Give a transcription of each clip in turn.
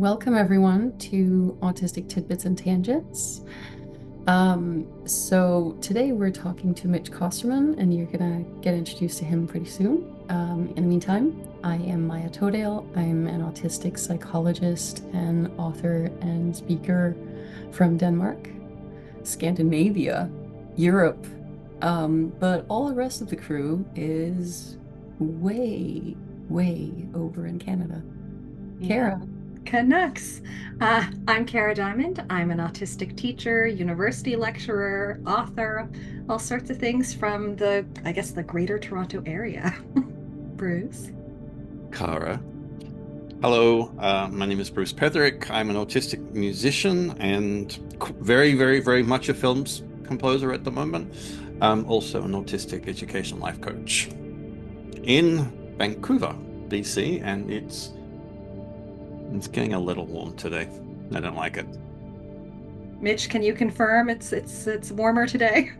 Welcome everyone to Autistic Tidbits and Tangents. So today we're talking to Mitch Kosterman, and you're gonna get introduced to him pretty soon. In the meantime, I am Maja. I'm an autistic psychologist and author and speaker from Denmark, Scandinavia, Europe. But all the rest of the crew is way, way over in Canada. Kara. Canucks. I'm Kara Diamond. I'm an autistic teacher, university lecturer, author, all sorts of things from the greater Toronto area. Bruce. Kara. Hello, my name is Bruce Petherick. I'm an autistic musician and very, very, very much a films composer at the moment. I'm also an autistic education life coach in Vancouver, BC, and it's getting a little warm today. I don't like it. Mitch, can you confirm it's warmer today?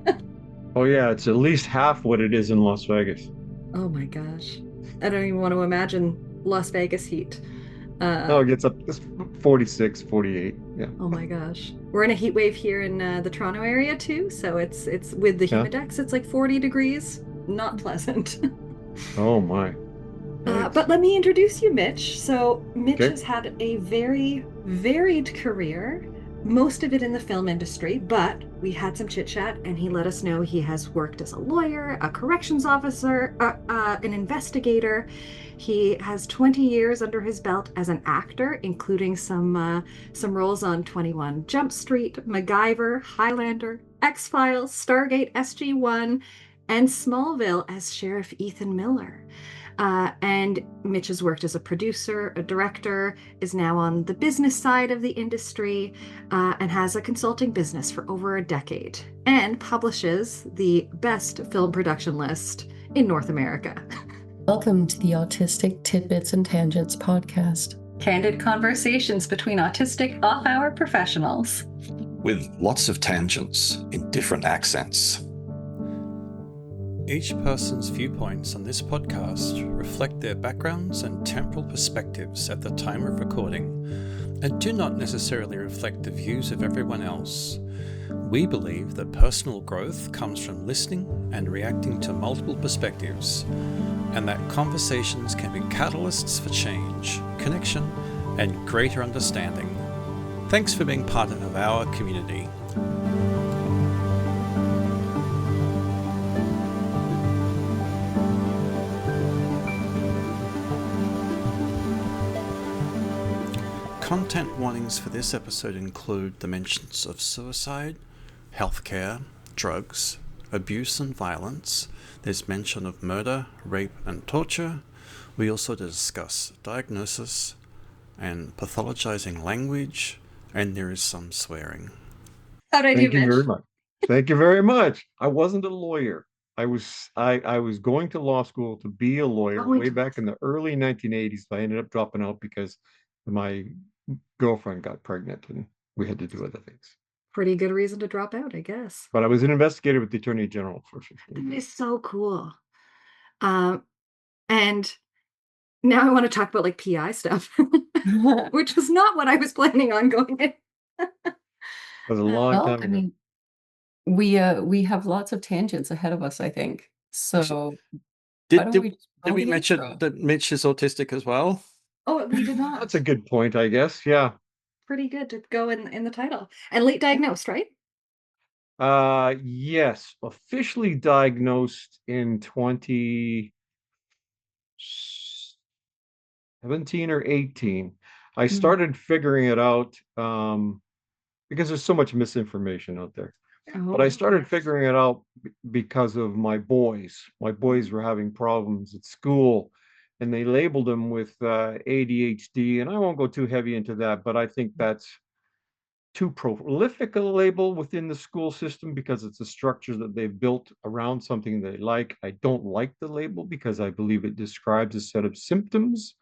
Oh yeah, it's at least half what it is in Las Vegas. Oh my gosh. I don't even want to imagine Las Vegas heat. Oh, it gets up it's 46, 48. Yeah. Oh my gosh. We're in a heat wave here in the Toronto area too, so it's with the Yeah. humidex, it's like 40 degrees. Not pleasant. Oh my. But let me introduce you, Mitch. So, Mitch Okay. has had a very varied career, most of it in the film industry, but we had some chit chat and he let us know he has worked as a lawyer, a corrections officer, an investigator. He has 20 years under his belt as an actor, including some roles on 21 Jump Street, MacGyver, Highlander, X-Files, Stargate, SG-1, and Smallville as Sheriff Ethan Miller. And Mitch has worked as a producer, a director, is now on the business side of the industry, and has a consulting business for over a decade, and publishes the best film production list in North America. Welcome to the Autistic Tidbits and Tangents podcast. Candid conversations between autistic off-hour professionals. With lots of tangents in different accents. Each person's viewpoints on this podcast reflect their backgrounds and temporal perspectives at the time of recording, and do not necessarily reflect the views of everyone else. We believe that personal growth comes from listening and reacting to multiple perspectives, and that conversations can be catalysts for change, connection, and greater understanding. Thanks for being part of our community. Content warnings for this episode include the mentions of suicide, healthcare, drugs, abuse and violence. There's mention of murder, rape and torture. We also discuss diagnosis and pathologizing language, and there is some swearing. How'd I do, Thank you very Mitch? much. Thank you very much. I wasn't a lawyer. I was going to law school to be a lawyer Oh, way back in the early 1980s. But I ended up dropping out because my girlfriend got pregnant and we had to do other things. pretty good reason to drop out, I guess. But I was an investigator with the Attorney General for 15 That years. is so cool. Um, and now I want to talk about like PI stuff, which was not what I was planning on going in. That was a long Well, time I ago. mean, we have lots of tangents ahead of us, I think. So why don't we just Did roll we the mention intro? that Mitch is autistic as well? Oh, we did not. That's a good point, I guess. Yeah. Pretty good to go in the title. And late diagnosed, right? Yes, officially diagnosed in 2017 or 18. I started figuring it out because there's so much misinformation out there. But I started figuring it out because of my boys. My boys were having problems at school, and they labeled them with ADHD. And I won't go too heavy into that, but I think that's too prolific a label within the school system because it's a structure that they've built around something they like. I don't like the label because I believe it describes a set of symptoms,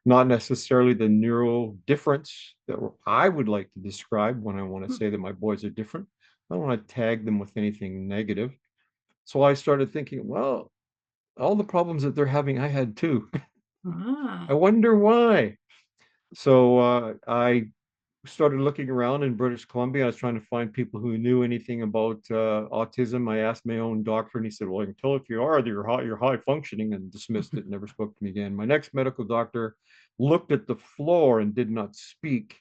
not necessarily the neural difference that I would like to describe when I want to say that my boys are different. I don't want to tag them with anything negative. So I started thinking, well, all the problems that they're having, I had too. I wonder why. So I started looking around in British Columbia. I was trying to find people who knew anything about autism. I asked my own doctor, and he said, "Well, I can tell if you are, that you're high functioning," and dismissed it. Never spoke to me again. My next medical doctor looked at the floor and did not speak.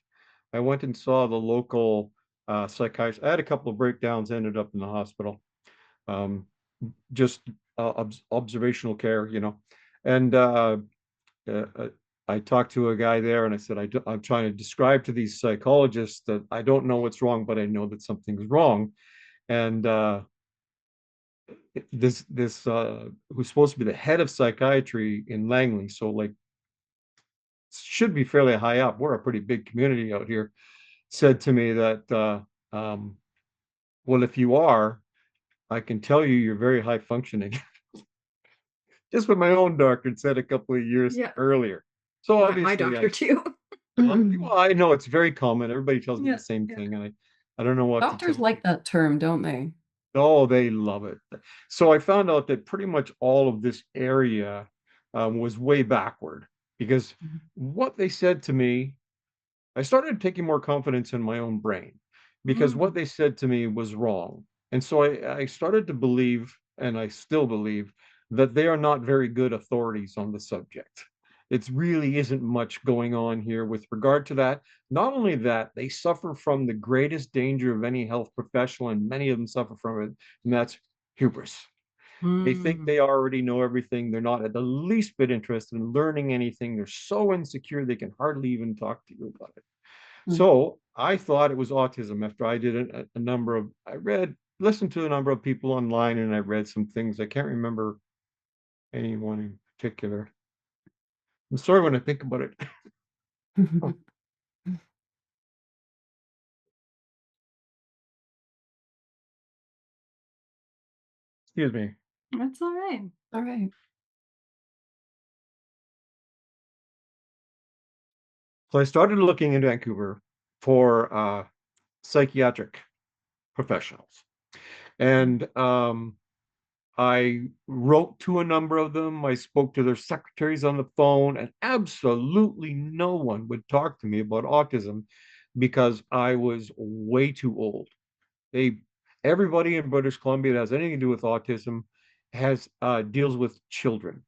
I went and saw the local psychiatrist. I had a couple of breakdowns, ended up in the hospital. Um, just observational care, and uh, I talked to a guy there and I said, I'm trying to describe to these psychologists that I don't know what's wrong, but I know that something's wrong. And this who's supposed to be the head of psychiatry in Langley, so like should be fairly high up. We're a pretty big community out here. Said to me that, well, if you are, I can tell you you're very high functioning. Just what my own doctor had said a couple of years earlier. So obviously, my doctor too. Well, I know it's very common. Everybody tells me the same thing, and I don't know what to Doctors tell like that term, don't they? Oh, they love it. So I found out that pretty much all of this area was way backward because what they said to me, I started taking more confidence in my own brain because what they said to me was wrong. And so I started to believe, and I still believe, that they are not very good authorities on the subject. It really isn't much going on here with regard to that. Not only that, they suffer from the greatest danger of any health professional, and many of them suffer from it, and that's hubris. They think they already know everything. They're not at the least bit interested in learning anything. They're so insecure they can hardly even talk to you about it. So I thought it was autism after I did listened to a number of people online, and I read some things. I can't remember anyone in particular. I'm sorry when I think about it. Excuse me. That's all right. All right. So I started looking in Vancouver for psychiatric professionals. And I wrote to a number of them. I spoke to their secretaries on the phone, and absolutely no one would talk to me about autism because I was way too old. They, everybody in British Columbia that has anything to do with autism has deals with children.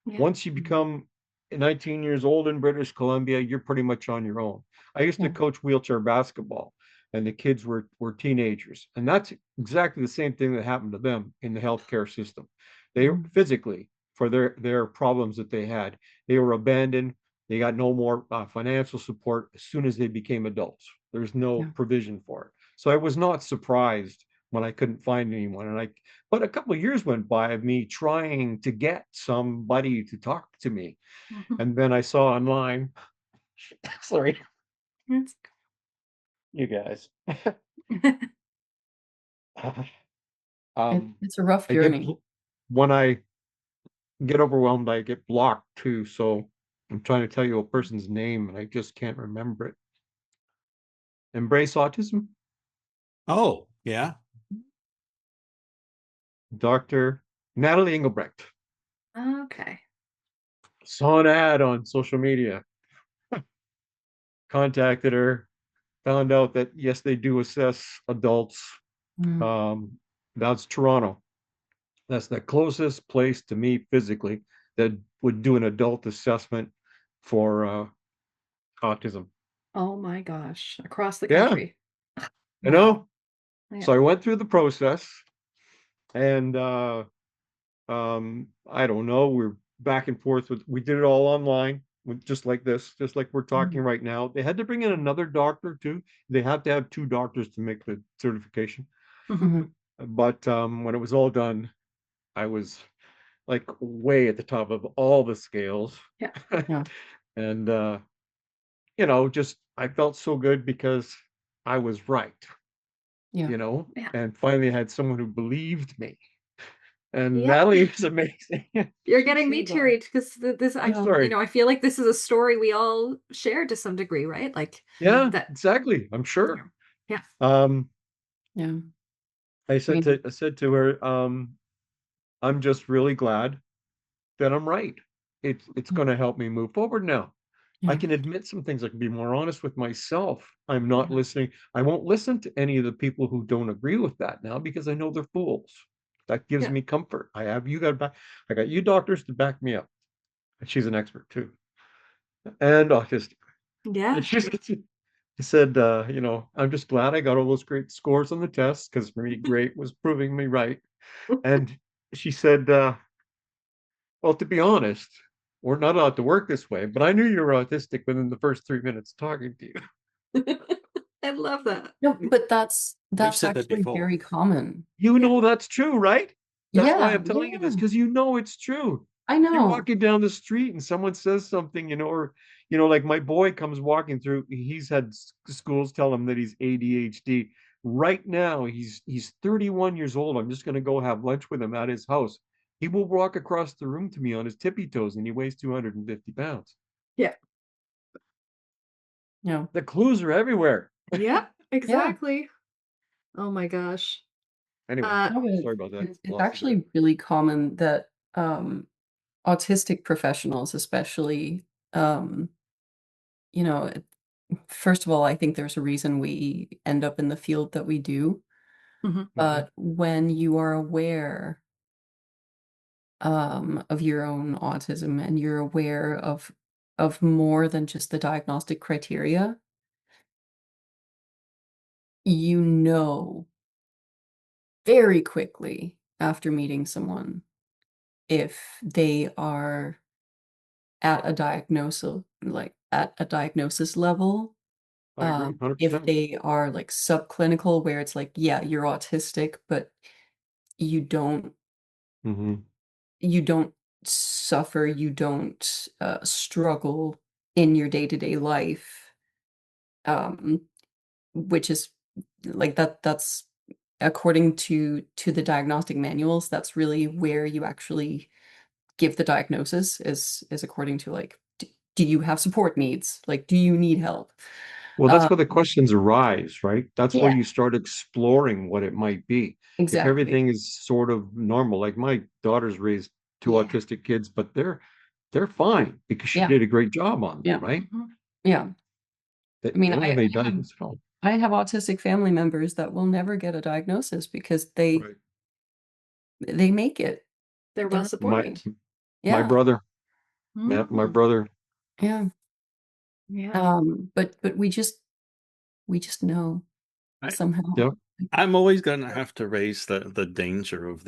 Once you become 19 years old in British Columbia, you're pretty much on your own. I used to coach wheelchair basketball, and the kids were teenagers. And that's exactly the same thing that happened to them in the healthcare system. They physically, for their problems that they had, they were abandoned. They got no more financial support as soon as they became adults. There's no provision for it. So I was not surprised when I couldn't find anyone. But a couple of years went by of me trying to get somebody to talk to me. And then I saw online, sorry, you guys. It's a rough journey. When I get overwhelmed, I get blocked too. So I'm trying to tell you a person's name and I just can't remember it. Embrace Autism. Oh, yeah. Dr. Natalie Engelbrecht. Okay. Saw an ad on social media. Contacted her, found out that yes, they do assess adults. That's Toronto. That's the closest place to me physically that would do an adult assessment for autism. Oh my gosh. Across the country. I know. So I went through the process and I don't know, we're back and forth we did it all online with just like this, just like we're talking right now. They had to bring in another doctor too. They have to have two doctors to make the certification. But when it was all done, I was like way at the top of all the scales. And just I felt so good because I was right. And finally had someone who believed me. And Natalie is amazing. You're getting me teary because I feel like this is a story we all share to some degree, right? Like exactly. I'm sure. Yeah. I said to her, I'm just really glad that I'm right. It's going to help me move forward now. I can admit some things. I can be more honest with myself. I'm not listening. I won't listen to any of the people who don't agree with that now because I know they're fools. That gives Yeah. me comfort. I have you got back. I got you doctors to back me up. And she's an expert too, and autistic. Yeah. And she said, I'm just glad I got all those great scores on the test because for me, great was proving me right. And she said, well, to be honest, we're not allowed to work this way, but I knew you were autistic within the first 3 minutes talking to you. I love that. No, but that's We've said that actually before. very common. You know that's true, right? That's why Yeah, I'm telling you this, yeah. because you know it's true. I You're know. walking down the street and someone says something, or like my boy comes walking through, he's had schools tell him that he's ADHD. Right now, he's 31 years old. I'm just going to go have lunch with him at his house. He will walk across the room to me on his tippy toes, and he weighs 250 pounds. Yeah. No. The clues are everywhere. Yeah, exactly. Oh my gosh. Anyway, No, but sorry about that. it's Lost you actually really common that autistic professionals, especially, you know, first of all, I think there's a reason we end up in the field that we do. Mhm. But when you are aware of your own autism and you're aware of more than just the diagnostic criteria, you know very quickly after meeting someone if they are at a diagnosis level, I agree, if 100%. they are like subclinical where it's like, yeah, you're autistic, but you don't Mm-hmm. you don't suffer, you don't struggle in your day-to-day life, um, which is like that's according to the diagnostic manuals, that's really where you actually give the diagnosis is according to like, do you have support needs? Like, do you need help? Well, that's Uh, where the questions arise, right? That's where yeah, you start exploring what it might be. If exactly. everything is sort of normal, like my daughter's raised two Yeah, autistic kids, but they're fine because she yeah, did a great job on them, yeah, right? Mhm. yeah. They, I mean, they don't have I any have diagnosis at all. I have autistic family members that will never get a diagnosis because they Right. they make it. They're well They're My supported. my yeah, brother, my Mhm. brother. yeah. Yeah. But we just know I, somehow. Yep. I'm always going to have to raise the danger of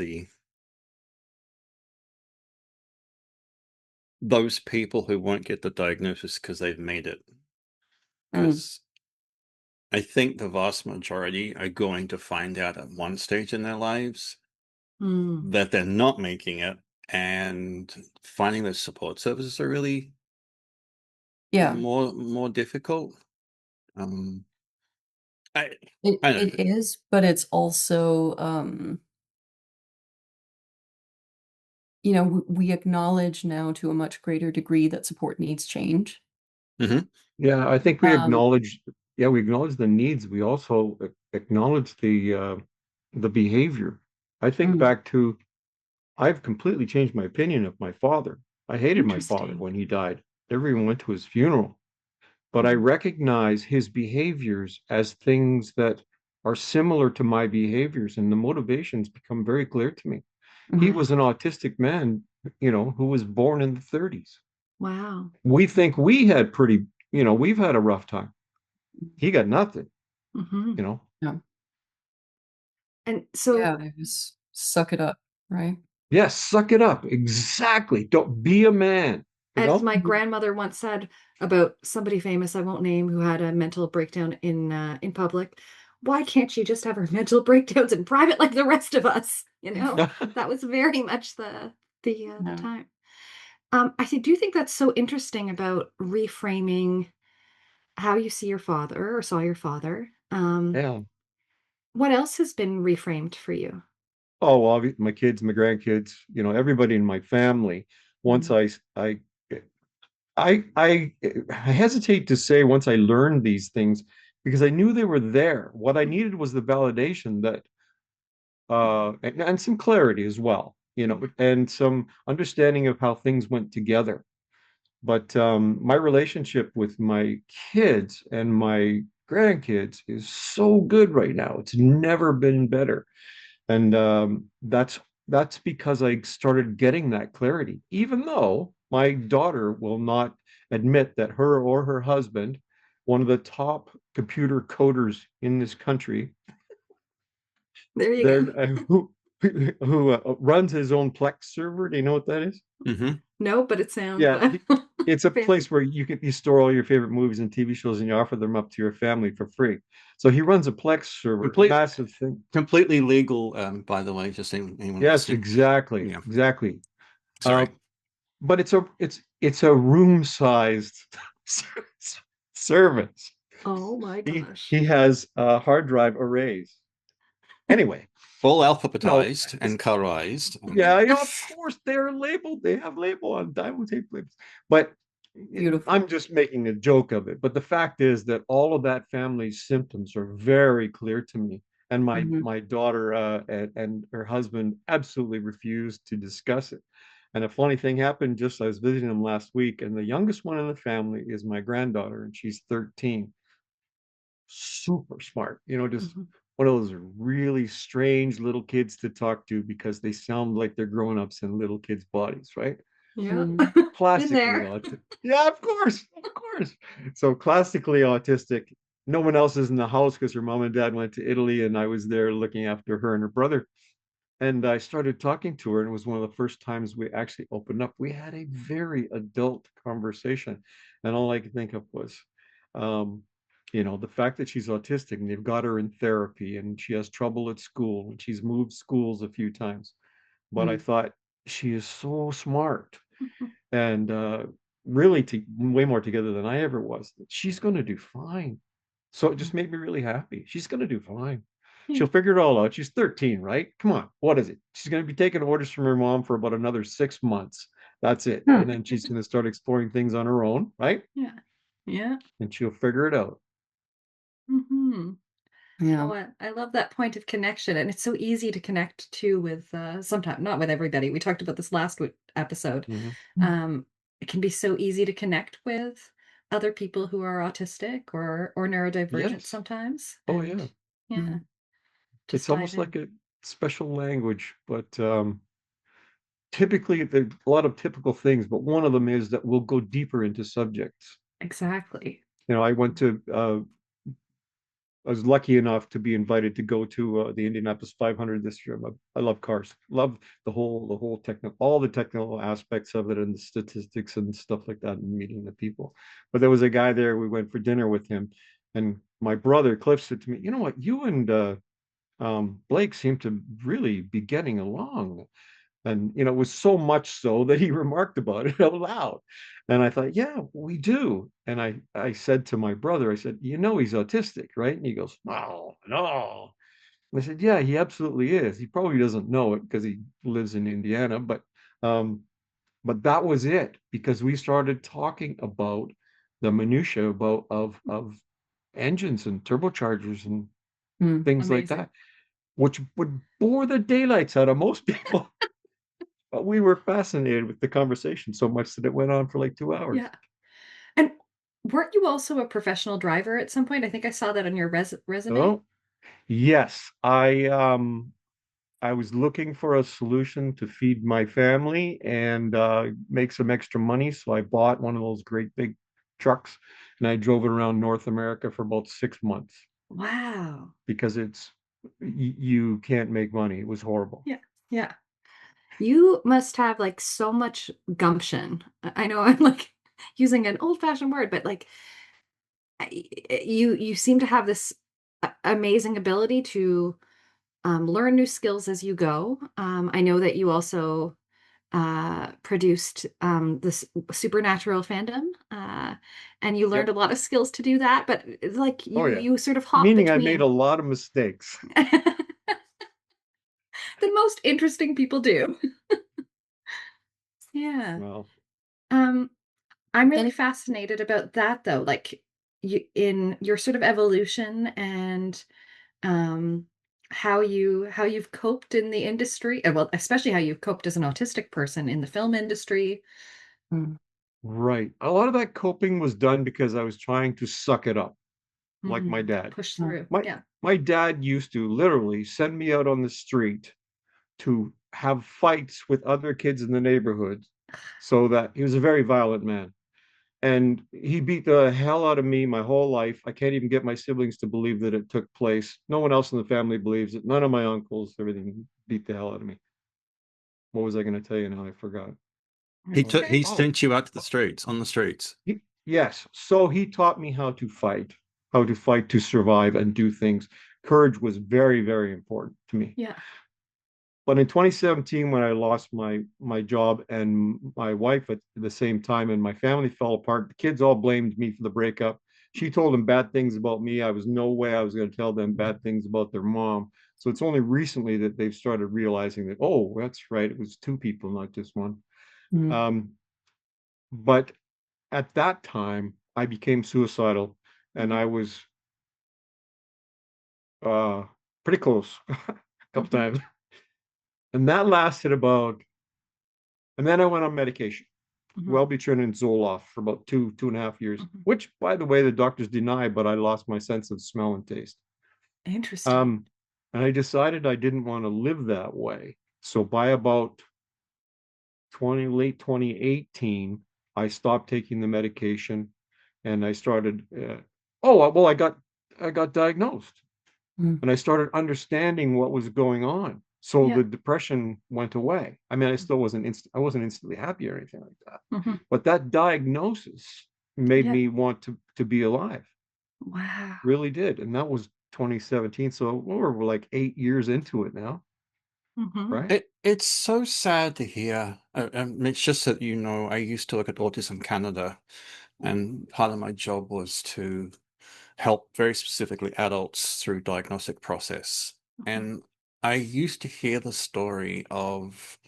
those people who won't get the diagnosis because they've made it. Mm, Because I think the vast majority are going to find out at one stage in their lives Mm. that they're not making it, and finding those support services are really yeah, more difficult. Um, I it I don't it know. is, but it's also we acknowledge now to a much greater degree that support needs change. Mhm. Yeah, I think Um, we acknowledge the needs. We also acknowledge the behavior. I think mm, back to I've completely changed my opinion of my father. I hated my father Interesting. when he died. Never even went to his funeral. But I recognize his behaviors as things that are similar to my behaviors, and the motivations become very clear to me. He mhm, was an autistic man, who was born in the 30s. Wow. We think we had we've had a rough time. He got nothing, Hmm. you know. yeah, And so, yeah, it was suck it up, right? Yes, suck it up. Exactly. Don't be a man, you as know? my Mhm. grandmother once said about somebody famous, I won't name, who had a mental breakdown in public, why can't she just have her mental breakdowns in private like the rest of us? That was very much the Yeah. time. Do think that's so interesting about reframing how you see your father or saw your father. Yeah. What else has been reframed for you? Oh, well, my kids, my grandkids, everybody in my family. Once Mm. I hesitate to say once I learned these things because I knew they were there. What I needed was the validation that and some clarity as well, and some understanding of how things went together. But my relationship with my kids and my grandkids is so good right now. It's never been better. And that's because I started getting that clarity, even though my daughter will not admit that her or her husband, one of the top computer coders in this country, There you there go. who runs his own Plex server. Do you know what that is? Mm-hmm. No, but it sounds Yeah, it's a fancy. place where you store all your favorite movies and TV shows, and you offer them up to your family for free. So he runs a Plex server, massive thing. Completely legal, by the way, just anyone Yes, listening. exactly, Yeah. exactly. Sorry. But it's a room-sized service. Oh my gosh. He has hard drive arrays. Anyway, All no, alphabetized and colorized. yeah, of course they're labeled. They have label on diamond tape labels. But Beautiful. I'm just making a joke of it. But the fact is that all of that family's symptoms are very clear to me. And my daughter and her husband absolutely refused to discuss it. And a funny thing happened just I was visiting them last week, and the youngest one in the family is my granddaughter, and she's 13. Super smart, just one of those really strange little kids to talk to because they sound like they're grown-ups in little kids' bodies, right? Yeah. Classically there. autistic. Yeah, of course, of course. So classically autistic. No one else is in the house because her mom and dad went to Italy, and I was there looking after her and her brother. And I started talking to her, and it was one of the first times we actually opened up. We had a very adult conversation, and all I could think of was, um, the fact that she's autistic, and they've got her in therapy, and she has trouble at school, and she's moved schools a few times. But I thought she is so smart, and really way more together than I ever was. She's going to do fine. So it just made me really happy. She's going to do fine. She'll figure it all out. She's 13, right? Come on. What is it? She's going to be taking orders from her mom for about another 6 months. That's it. And then she's going to start exploring things on her own, right? Yeah. Yeah. And she'll figure it out. Mm-hmm. Yeah. Oh, I love that point of connection. And it's so easy to connect to with sometimes, not with everybody. We talked about this last episode. It can be so easy to connect with other people who are autistic or neurodivergent Yes. sometimes. Oh, And yeah. yeah. It's almost like a special language, but typically there's a lot of typical things, but one of them is that we'll go deeper into subjects. Exactly. I went to I was lucky enough to be invited to go to the Indianapolis 500 this year. I love cars, love the whole all the technical aspects of it and the statistics and stuff like that, and meeting the people. But there was a guy there. We went for dinner with him, and my brother Cliff said to me, "You know what? You and Blake seem to really be getting along." And it was so much so that he remarked about it out loud. And I thought, yeah, we do. And I said to my brother, I said, he's autistic, right? And he goes, no, no. And I said, yeah, he absolutely is. He probably doesn't know it because he lives in Indiana, um, but that was it, because we started talking about the minutia of engines and turbochargers and things like that, which would bore the daylights out of most people. But we were fascinated with the conversation so much that it went on for like 2 hours. Yeah. And weren't you also a professional driver at some point? I think I saw that on your resume. Oh, yes. I was looking for a solution to feed my family and make some extra money. So I bought one of those great big trucks and I drove it around North America for about 6 months Wow. because you can't make money. It was horrible. Yeah. Yeah. You must have like so much gumption. I know I'm like using an old-fashioned word, but like you seem to have this amazing ability to learn new skills as you go. I know that you also produced this supernatural fandom, and you learned Yep. a lot of skills to do that. But like Oh, yeah. you sort of hop Meaning I made between a lot of mistakes. the most interesting people do. Yeah. Well, I'm really fascinated about that though, like in your sort of evolution and um how you've coped in the industry, well, especially how you've coped as an autistic person in the film industry. Right. A lot of that coping was done because I was trying to suck it up, like my dad. Push through. My Yeah. my dad used to literally send me out on the street to have fights with other kids in the neighborhood, so that he was a very violent man. And he beat the hell out of me my whole life. I can't even get my siblings to believe that it took place. No one else in the family believes it. None of my uncles, everything beat the hell out of me. What was I going to tell you now? I forgot. He Oh, sent you out to the streets, on the streets. yes. So he taught me how to fight to survive and do things. Courage was very, very important to me. Yeah. But in 2017, when I lost my job and my wife at the same time, and my family fell apart, the kids all blamed me for the breakup. She told them bad things about me. I was no way I was going to tell them bad things about their mom. So it's only recently that they've started realizing that, oh, that's right, it was two people, not just one. Mm. But at that time, I became suicidal, and I was pretty close a couple times. And that lasted about, and then I went on medication. Wellbutrin and Zoloft for about 2.5 years, which, by the way, the doctors deny, but I lost my sense of smell and taste. Interesting. And I decided I didn't want to live that way. So by about late 2018, I stopped taking the medication, and I started. I got diagnosed, and I started understanding what was going on. So the depression went away. I mean, I wasn't instantly happy or anything like that. But that diagnosis made me want to be alive. Wow. Really did. And that was 2017. So we're like 8 years into it now. Right? It's so sad to hear. It's just that, I used to work at Autism Canada, and part of my job was to help very specifically adults through diagnostic process. And I used to hear the story of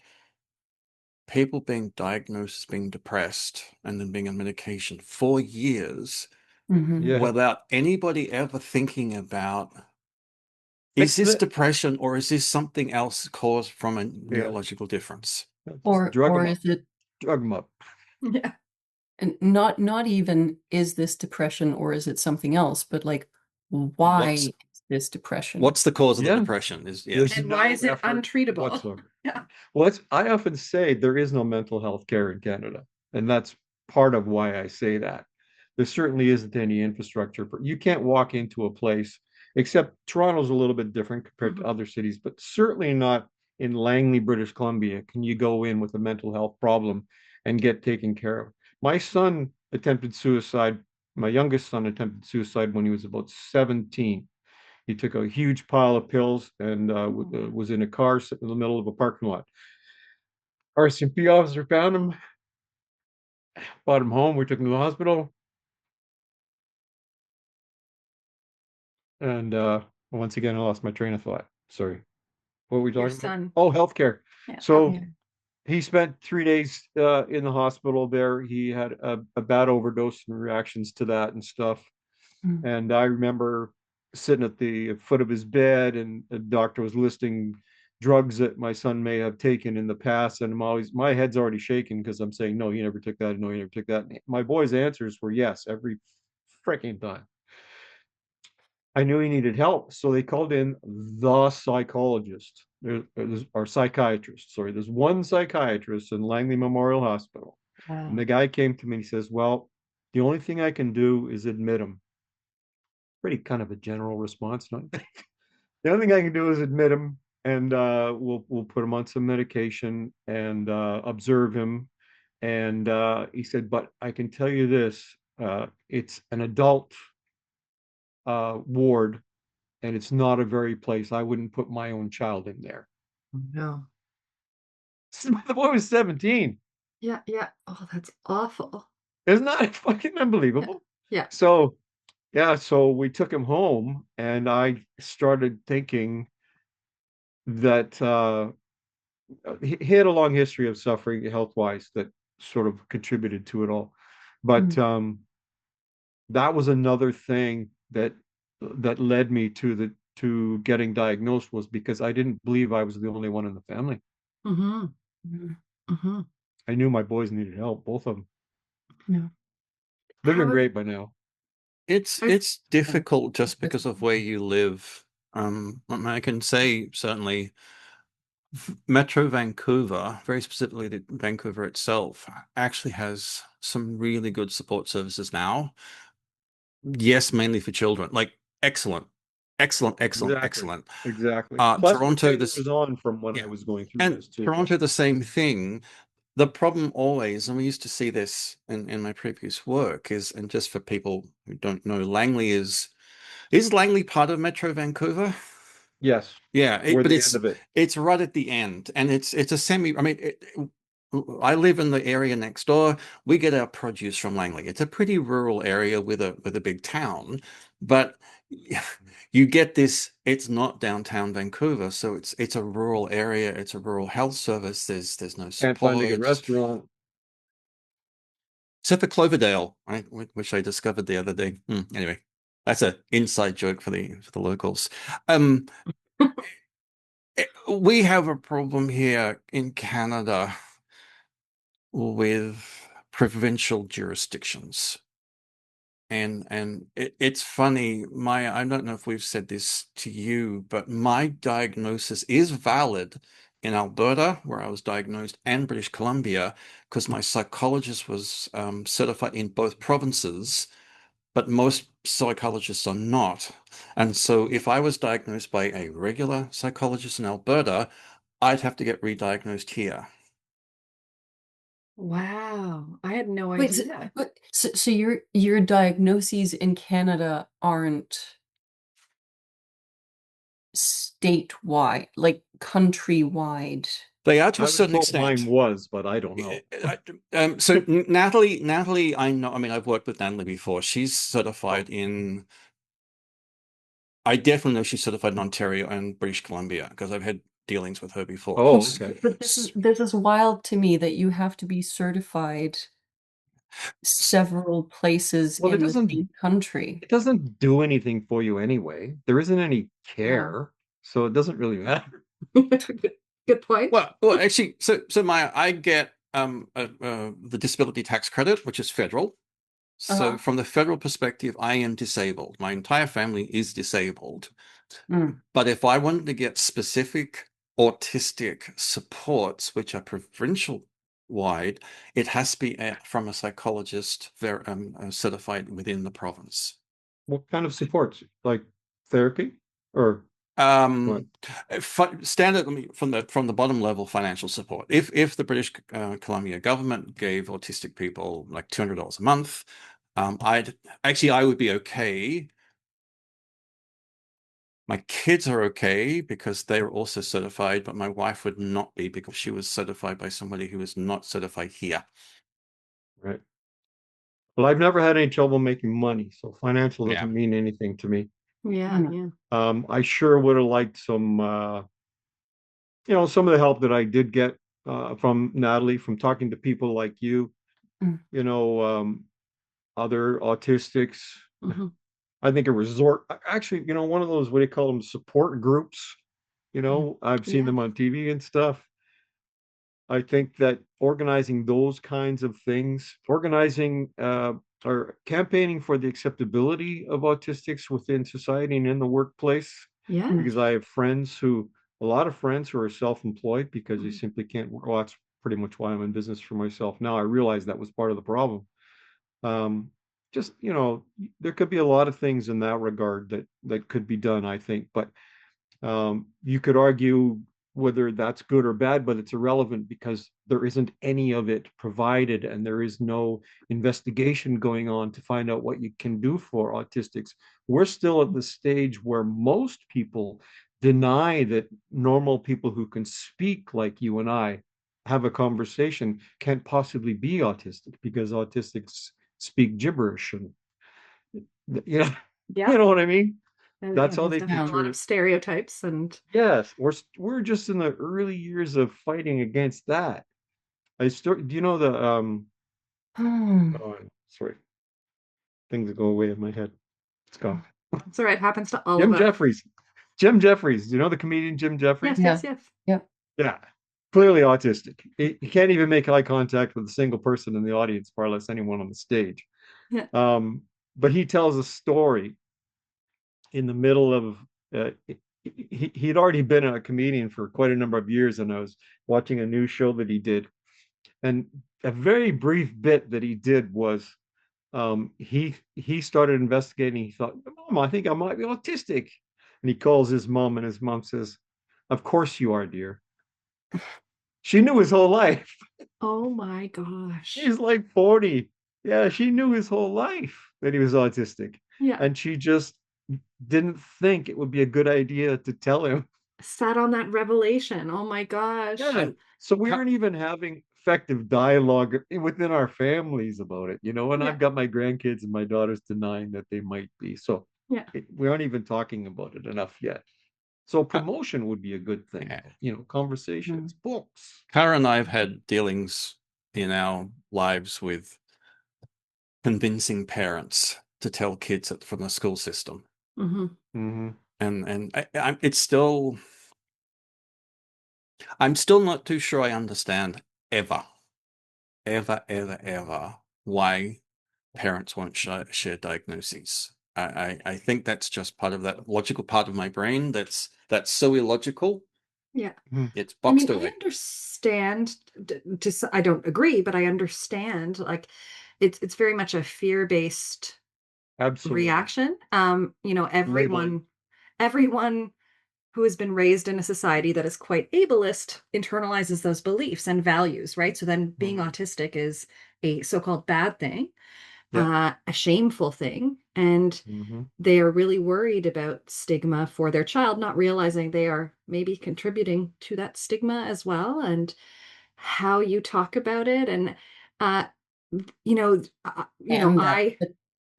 people being diagnosed as being depressed and then being on medication for years without anybody ever thinking about, is this depression or is this something else caused from a neurological difference? Or is it drug them up? Yeah. And not even is this depression or is it something else, but like, why is this depression? What's the cause of the depression? And why is it untreatable? Yeah. Well, I often say there is no mental health care in Canada, and that's part of why I say that. There certainly isn't any infrastructure. You can't walk into a place, except Toronto's a little bit different compared to other cities, but certainly not in Langley, British Columbia, can you go in with a mental health problem and get taken care of. My son attempted suicide. My youngest son attempted suicide when he was about 17. He took a huge pile of pills and was in a car sitting in the middle of a parking lot. RCMP officer found him, brought him home. We took him to the hospital. And once again, I lost my train of thought. Sorry. What were we talking about? Oh, healthcare. Yeah. So he spent 3 days in the hospital there. He had a bad overdose and reactions to that and stuff. And I remember sitting at the foot of his bed, and the doctor was listing drugs that my son may have taken in the past. And my head's already shaking because I'm saying, no, he never took that. No, he never took that. And my boy's answers were yes, every freaking time. I knew he needed help. So they called in the psychologist or psychiatrist. Sorry, there's one psychiatrist in Langley Memorial Hospital. Wow. And the guy came to me and he says, well, the only thing I can do is admit him. Pretty kind of a general response. The only thing I can do is admit him, and we'll put him on some medication and observe him. And he said, but I can tell you this, it's an adult ward, and it's not a very place. I wouldn't put my own child in there. No. The boy was 17. Yeah. Oh, that's awful. Isn't that fucking unbelievable? Yeah. So we took him home, and I started thinking that he had a long history of suffering health-wise that sort of contributed to it all. But that was another thing that led me to getting diagnosed, was because I didn't believe I was the only one in the family. I knew my boys needed help, both of them. No. They're doing great by now. It's difficult just because of where you live. I can say certainly Metro Vancouver, very specifically Vancouver itself, actually has some really good support services now. Yes, mainly for children. Like excellent, excellent, excellent, excellent. Exactly. Plus, we're Toronto, 10 this years on from when I yeah, was going through and this too. Toronto, the same thing. The problem always, and we used to see this in my previous work, is, and just for people who don't know, Langley is Langley part of Metro Vancouver? Yes. Yeah, We're but the end of it. it's right at the end, and it's a semi. I mean, I live in the area next door. We get our produce from Langley. It's a pretty rural area with a big town, but you get this. It's not downtown Vancouver, so it's a rural area. It's a rural health service. There's no Can't find a good support. restaurant. Except for Cloverdale, right, which I discovered the other day. Anyway, that's an inside joke for the locals. We have a problem here in Canada with provincial jurisdictions. And it's funny, I don't know if we've said this to you, but my diagnosis is valid in Alberta, where I was diagnosed, and British Columbia, because my psychologist was certified in both provinces, but most psychologists are not. And so if I was diagnosed by a regular psychologist in Alberta, I'd have to get re-diagnosed here. Wow, I had no Wait, idea. so your diagnoses in Canada aren't statewide, like countrywide? They are to I a was certain told mine extent. was, but I don't know. So Natalie, I know. I mean, I've worked with Natalie before. She's certified in. I definitely know she's certified in Ontario and British Columbia because I've had dealings with her before. Oh, okay. But this is wild to me that you have to be certified several places Well, in the same country. it doesn't do anything for you anyway. There isn't any care, so it doesn't really matter. Good point. Well, actually, so I get the disability tax credit, which is federal. So from the federal perspective, I am disabled. My entire family is disabled. But if I wanted to get specific autistic supports, which are provincial wide, it has to be from a psychologist certified within the province. What kind of supports? Like therapy or what? Standard, I mean, from the bottom level financial support. If the British Columbia government gave autistic people like $200 a month, I would be okay. My kids are okay because they're also certified, but my wife would not be because she was certified by somebody who is not certified here. Right. Well, I've never had any trouble making money, so financial doesn't mean anything to me. Yeah. I sure would have liked some, some of the help that I did get from Natalie, from talking to people like you, other autistics. I think a resort, actually, one of those, what do you call them, support groups. I've seen them on TV and stuff. I think that organizing those kinds of things, organizing or campaigning for the acceptability of autistics within society and in the workplace. Yeah. Because I have a lot of friends who are self-employed because they simply can't work. Well, that's pretty much why I'm in business for myself now. I realized that was part of the problem. Just, there could be a lot of things in that regard that could be done, I think. But you could argue whether that's good or bad, but it's irrelevant because there isn't any of it provided and there is no investigation going on to find out what you can do for autistics. We're still at the stage where most people deny that normal people who can speak like you and I have a conversation can't possibly be autistic because autistics speak gibberish and you know what I mean? That's how they a lot of stereotypes and yes, we're just in the early years of fighting against that. Do you know the oh, sorry, things go away in my head. It's gone. It's all right, happens to all Jim of us. Jeffries. Jim Jeffries. Do you know the comedian Jim Jeffries? Yes. Yeah. Yeah. clearly autistic. He can't even make eye contact with a single person in the audience, far less anyone on the stage. Yeah. But he tells a story in the middle of uh, he'd already been a comedian for quite a number of years, and I was watching a new show that he did, and a very brief bit that he did was he started investigating. He thought, Mom, I think I might be autistic. And he calls his mom, and his mom says, Of course you are, dear. She knew his whole life. Oh my gosh. He's like 40. Yeah, she knew his whole life that he was autistic. Yeah. And she just didn't think it would be a good idea to tell him. Sat on that revelation. Oh my gosh. Yeah. So we weren't even having effective dialogue within our families about it, and Yeah. I've got my grandkids and my daughters denying that they might be. So Yeah. we aren't even talking about it enough yet. So promotion would be a good thing, conversations, books. Kara and I have had dealings in our lives with convincing parents to tell kids from the school system. And I'm still not too sure I understand ever why parents won't share diagnoses. I think that's just part of that logical part of my brain that's so illogical. Yeah. It's boxed away. I understand. I don't agree, but I understand. Like, it's very much a fear-based reaction. Everyone who has been raised in a society that is quite ableist internalizes those beliefs and values, right? So then being autistic is a so-called bad thing, a shameful thing. And they are really worried about stigma for their child, not realizing they are maybe contributing to that stigma as well, and how you talk about it. And,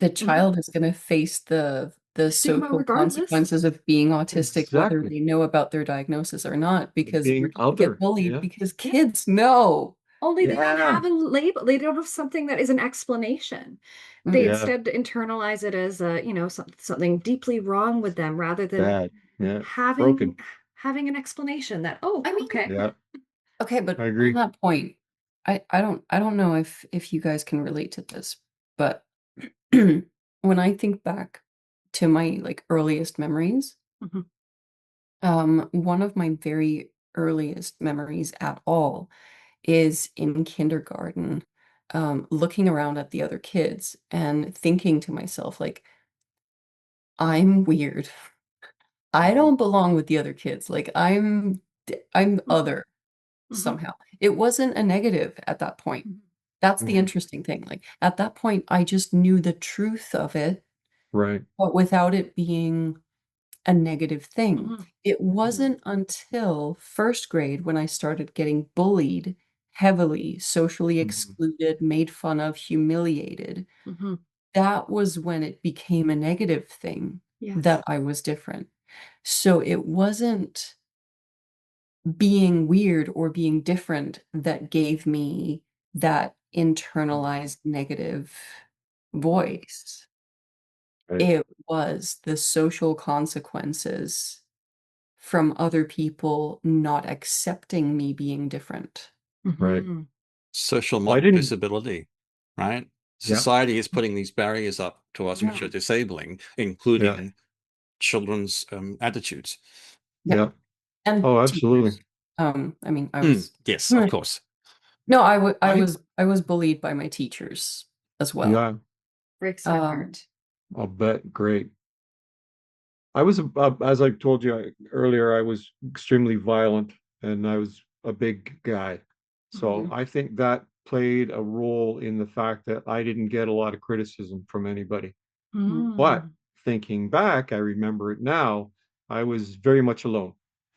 the child is going to face the social consequences of being autistic, whether they know about their diagnosis or not, because we're going to get bullied because kids know. Only they don't have a label. They don't have something that is an explanation. They instead internalize it as something deeply wrong with them, rather than having an explanation that, okay. Okay, but I agree. on that point, I don't know if you guys can relate to this, but when I think back to my earliest memories, one of my very earliest memories at all is in kindergarten, looking around at the other kids and thinking to myself, like, I'm weird. I don't belong with the other kids. Like, I'm other somehow. It wasn't a negative at that point. That's the interesting thing. Like, at that point, I just knew the truth of it, right? But without it being a negative thing. It wasn't until first grade when I started getting bullied heavily, socially excluded, made fun of, humiliated. That was when it became a negative thing that I was different. So it wasn't being weird or being different that gave me that internalized negative voice. Right. It was the social consequences from other people not accepting me being different. Right. Social visibility, right? Society is putting these barriers up to us, which are disabling, including children's attitudes. Yeah. And absolutely. I mean, I was yes, of course. No, I was bullied by my teachers as well. Yeah. Breaks my heart. I'll bet. Great. I was, as I told you earlier, I was extremely violent, and I was a big guy. So I think that played a role in the fact that I didn't get a lot of criticism from anybody. But thinking back, I remember it now, I was very much alone.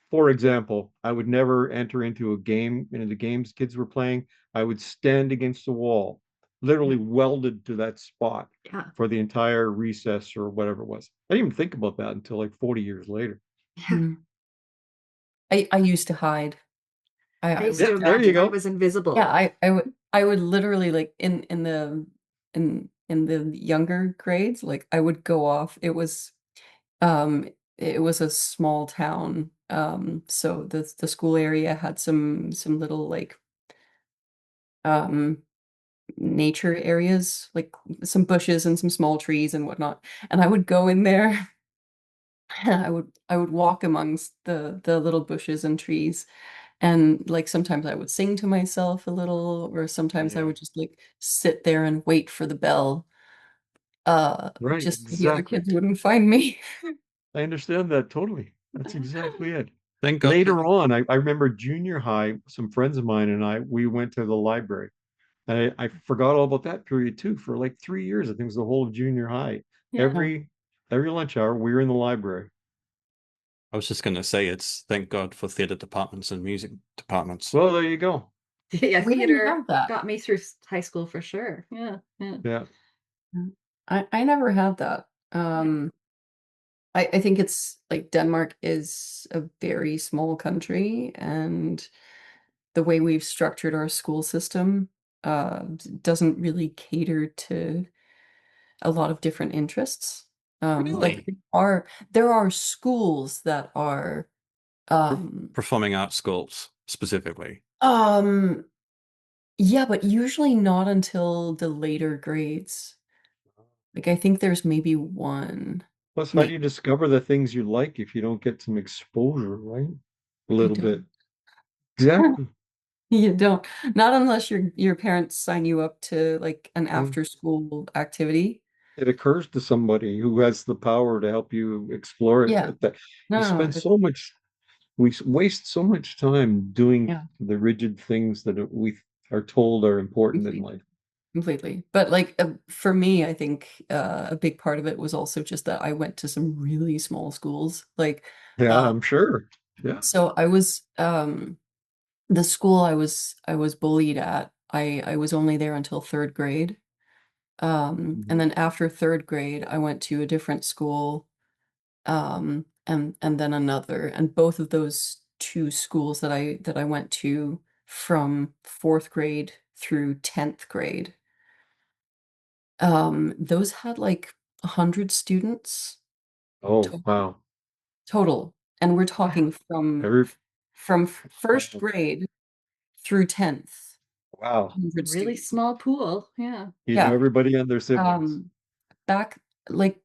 For example, I would never enter into the games kids were playing. I would stand against the wall, literally welded to that spot for the entire recess or whatever it was. I didn't even think about that until like 40 years later. I used to hide. I used to imagine I was invisible. Yeah, I would literally, like, in the younger grades, like, I would go off. It was a small town So the school area had some little like nature areas, like some bushes and some small trees and whatnot. And I would go in there and I would walk amongst the little bushes and trees. And like sometimes I would sing to myself a little, or sometimes I Yeah. would just like sit there and wait for the bell, Right, just so the other exactly. kids wouldn't find me. I understand that totally. That's exactly it. Thank God. Later on, I remember junior high, some friends of mine and we went to the library. And I forgot all about that period too for like 3 years. I think it was the whole of junior high. Yeah. Every lunch hour, we were in the library. I was just going to say it's thank God for theater departments and music departments. Well, there you go. Yeah, We didn't theater have that. got me through high school for sure. Yeah, yeah. Yeah. I never had that. I think it's like Denmark is a very small country, and the way we've structured our school system doesn't really cater to a lot of different interests. Like Really? there are schools that are Performing arts schools specifically. um yeah, but usually not until the later grades. Like I think there's maybe one. Plus, how do Maybe you discover the things you like if you don't get some exposure, right? A you little bit. don't. Exactly. You don't. Not unless your parents sign you up to like an Mm. after school activity. It occurs to somebody who has the power to help you explore it. Yeah. But that No, you no, spend no, so much, waste so much time doing yeah, the rigid things that we are told are important in completely, life. completely. But like for me, I think a big part of it was also just that I went to some really small schools. Like Yeah, uh I'm sure. Yeah. so I was the school I was bullied at, I was only there until third grade. And Mhm. then after third grade, I went to a different school, and then another. And both of those two schools that I went to from fourth grade through 10th grade, those had like 100 students Oh, total, wow. total. And we're Wow. talking Every from first wow. grade through 10th, Wow. 100 Really students. small pool. Yeah. You knew Yeah. everybody and their siblings. Back like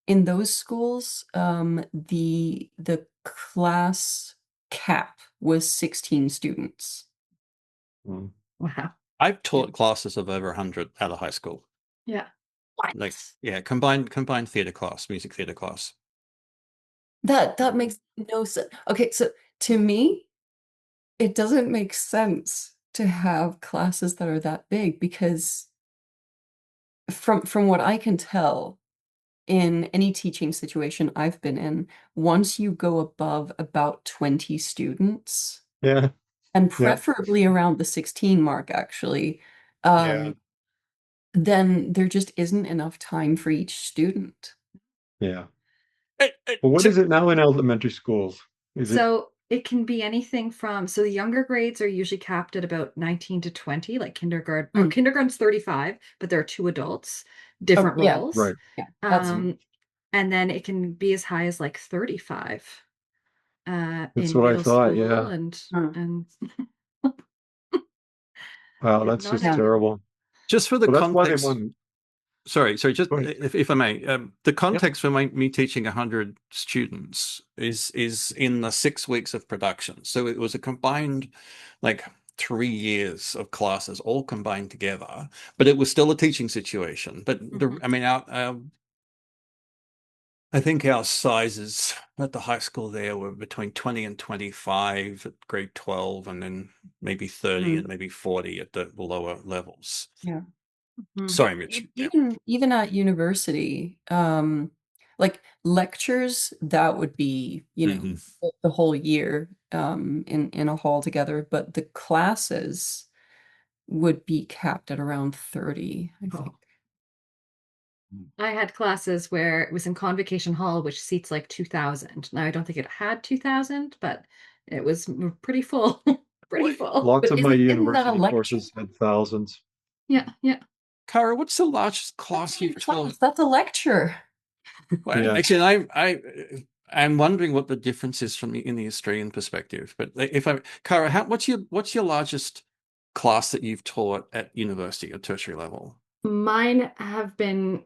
in those schools, the class cap was 16 students. Mm. Wow. I've Yeah. taught classes of over 100 out of high school. Yeah. What? Like, yeah, combined theater class, music theater class. That makes no sense. Okay, so to me, it doesn't make sense to have classes that are that big because from what I can tell, in any teaching situation I've been in, once you go above about 20 students, Yeah. and Yeah. preferably around the 16 mark, actually, Yeah. um, then there just isn't enough time for each student. Yeah. It, it, But what to- is it now in elementary schools? Is it So it can be anything from, so the younger grades are usually capped at about 19 to 20, like kindergarten, or Mm. kindergarten's 35, but there are two adults, Oh, different yeah, roles. right? yeah, that's Um, and then it can be as high as like 35 That's in what I middle thought. school Yeah. and Wow, yeah, that's not just yeah. ideal. terrible. just for the Well, that's why they context, want. sorry, just Go ahead. if I may, the Yep. context for me teaching 100 students is in the 6 weeks of production. So it was a combined, like 3 years of classes all combined together, but it was still a teaching situation. But Mhm. I mean, I think our sizes at the high school there were between 20 and 25 at grade 12, and then maybe 30 Mm, and maybe 40 at the lower levels. yeah. Mhm. Sorry, Mitch. Yeah. Even at university, like lectures, that would be, Mhm. the whole year, in a hall together, but the classes would be capped at around 30, I think. Oh. I had classes where it was in Convocation Hall, which seats like 2,000. Now I don't think it had 2,000, but it was pretty full. Pretty Wait, full. Lots But of my isn't that a university lecture? courses had thousands. Yeah, yeah. Cara, what's the largest That's class not a you've taught? class, that's a lecture. Well, Yeah. actually, I I'm wondering what the difference is in the Australian perspective. But Cara, what's your largest class that you've taught at university or tertiary level? Mine have been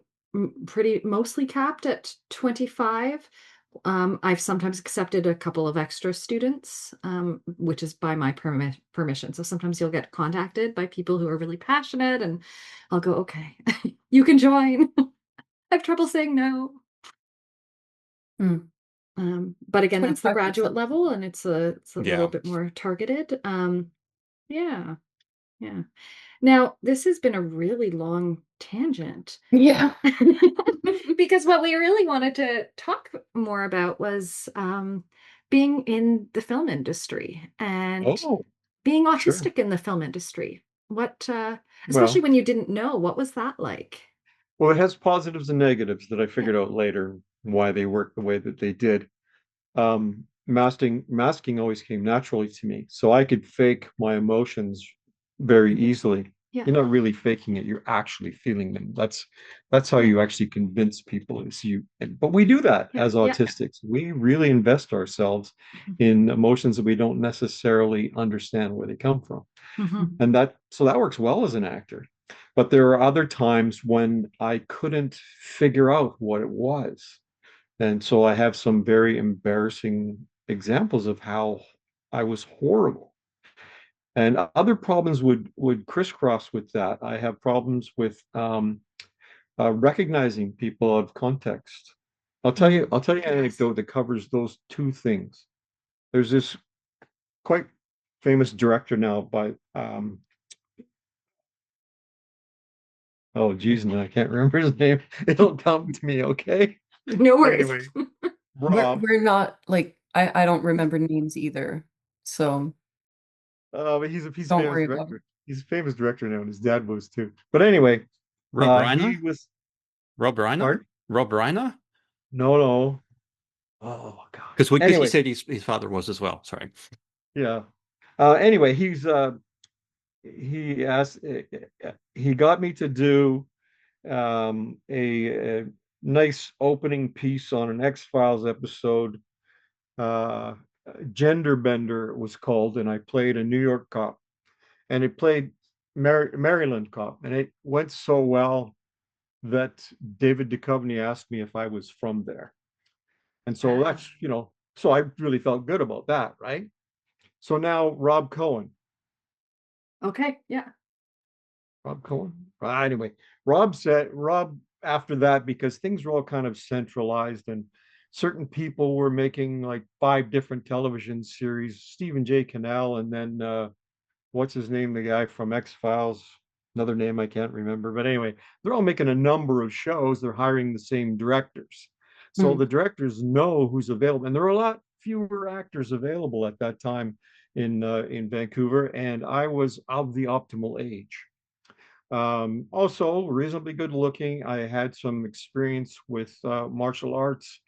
mostly capped at 25. I've sometimes accepted a couple of extra students, which is by my permission. So sometimes you'll get contacted by people who are really passionate, and I'll go, okay, you can join. I have trouble saying no. But again, that's the graduate level, and it's a little bit more targeted. Yeah. Now, this has been a really long tangent. Yeah. Because what we really wanted to talk more about was being in the film industry and being autistic in the film industry. What, especially when you didn't know, what was that like? Well, it has positives and negatives that I figured out later why they work the way that they did. Masking always came naturally to me, so I could fake my emotions very easily. Yeah. You're not really faking it, you're actually feeling them. That's how you actually convince people is but we do that as autistics. We really invest ourselves in emotions that we don't necessarily understand where they come from. And that works well as an actor. But there are other times when I couldn't figure out what it was. And so I have some very embarrassing examples of how I was horrible. And other problems would crisscross with that. I have problems with recognizing people out of context. I'll tell you an anecdote that covers those two things. There's this quite famous director now by oh geez, no, I can't remember his name. It'll come to me, okay? No worries. Anyway, Rob. We're not like I don't remember names either. So But he's a don't famous worry about it. director. He's a famous director now, and his dad was too. But anyway, Rob Reiner? he was Rob Reiner? Pardon? Rob Reiner? No. Oh God. Because Anyway, he said his father was as well. Sorry. yeah. Anyway, he got me to do a nice opening piece on an X-Files episode. Gender Bender it was called, and I played a New York cop, and it played Maryland cop, and it went so well that David Duchovny asked me if I was from there. And so that's, so I really felt good about that, right? So now Rob Cohen. Okay, yeah. Rob Cohen. Anyway, Rob after that, because things were all kind of centralized and certain people were making like 5 different television series, Stephen J. Cannell, and then what's his name, the guy from X-Files, another name I can't remember. But anyway, they're all making a number of shows. They're hiring the same directors. So the directors know who's available. And there are a lot fewer actors available at that time in Vancouver. And I was of the optimal age. Also reasonably good looking. I had some experience with martial arts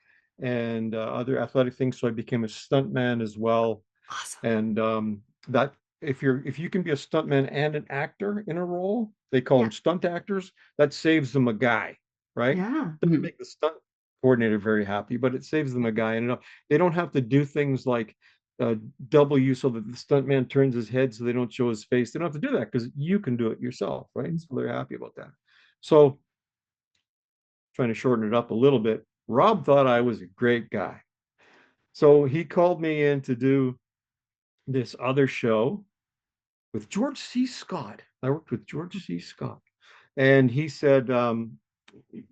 and other athletic things. So I became a stuntman as well. Awesome. And that if you can be a stuntman and an actor in a role, they call them stunt actors. That saves them a guy, right? Yeah. Doesn't make the stunt coordinator very happy, but it saves them a guy. And they don't have to do things like W so that the stuntman turns his head so they don't show his face. They don't have to do that because you can do it yourself, right? So they're happy about that. So trying to shorten it up a little bit, Rob thought I was a great guy. So he called me in to do this other show with George C. Scott. I worked with George C. Scott. And he said,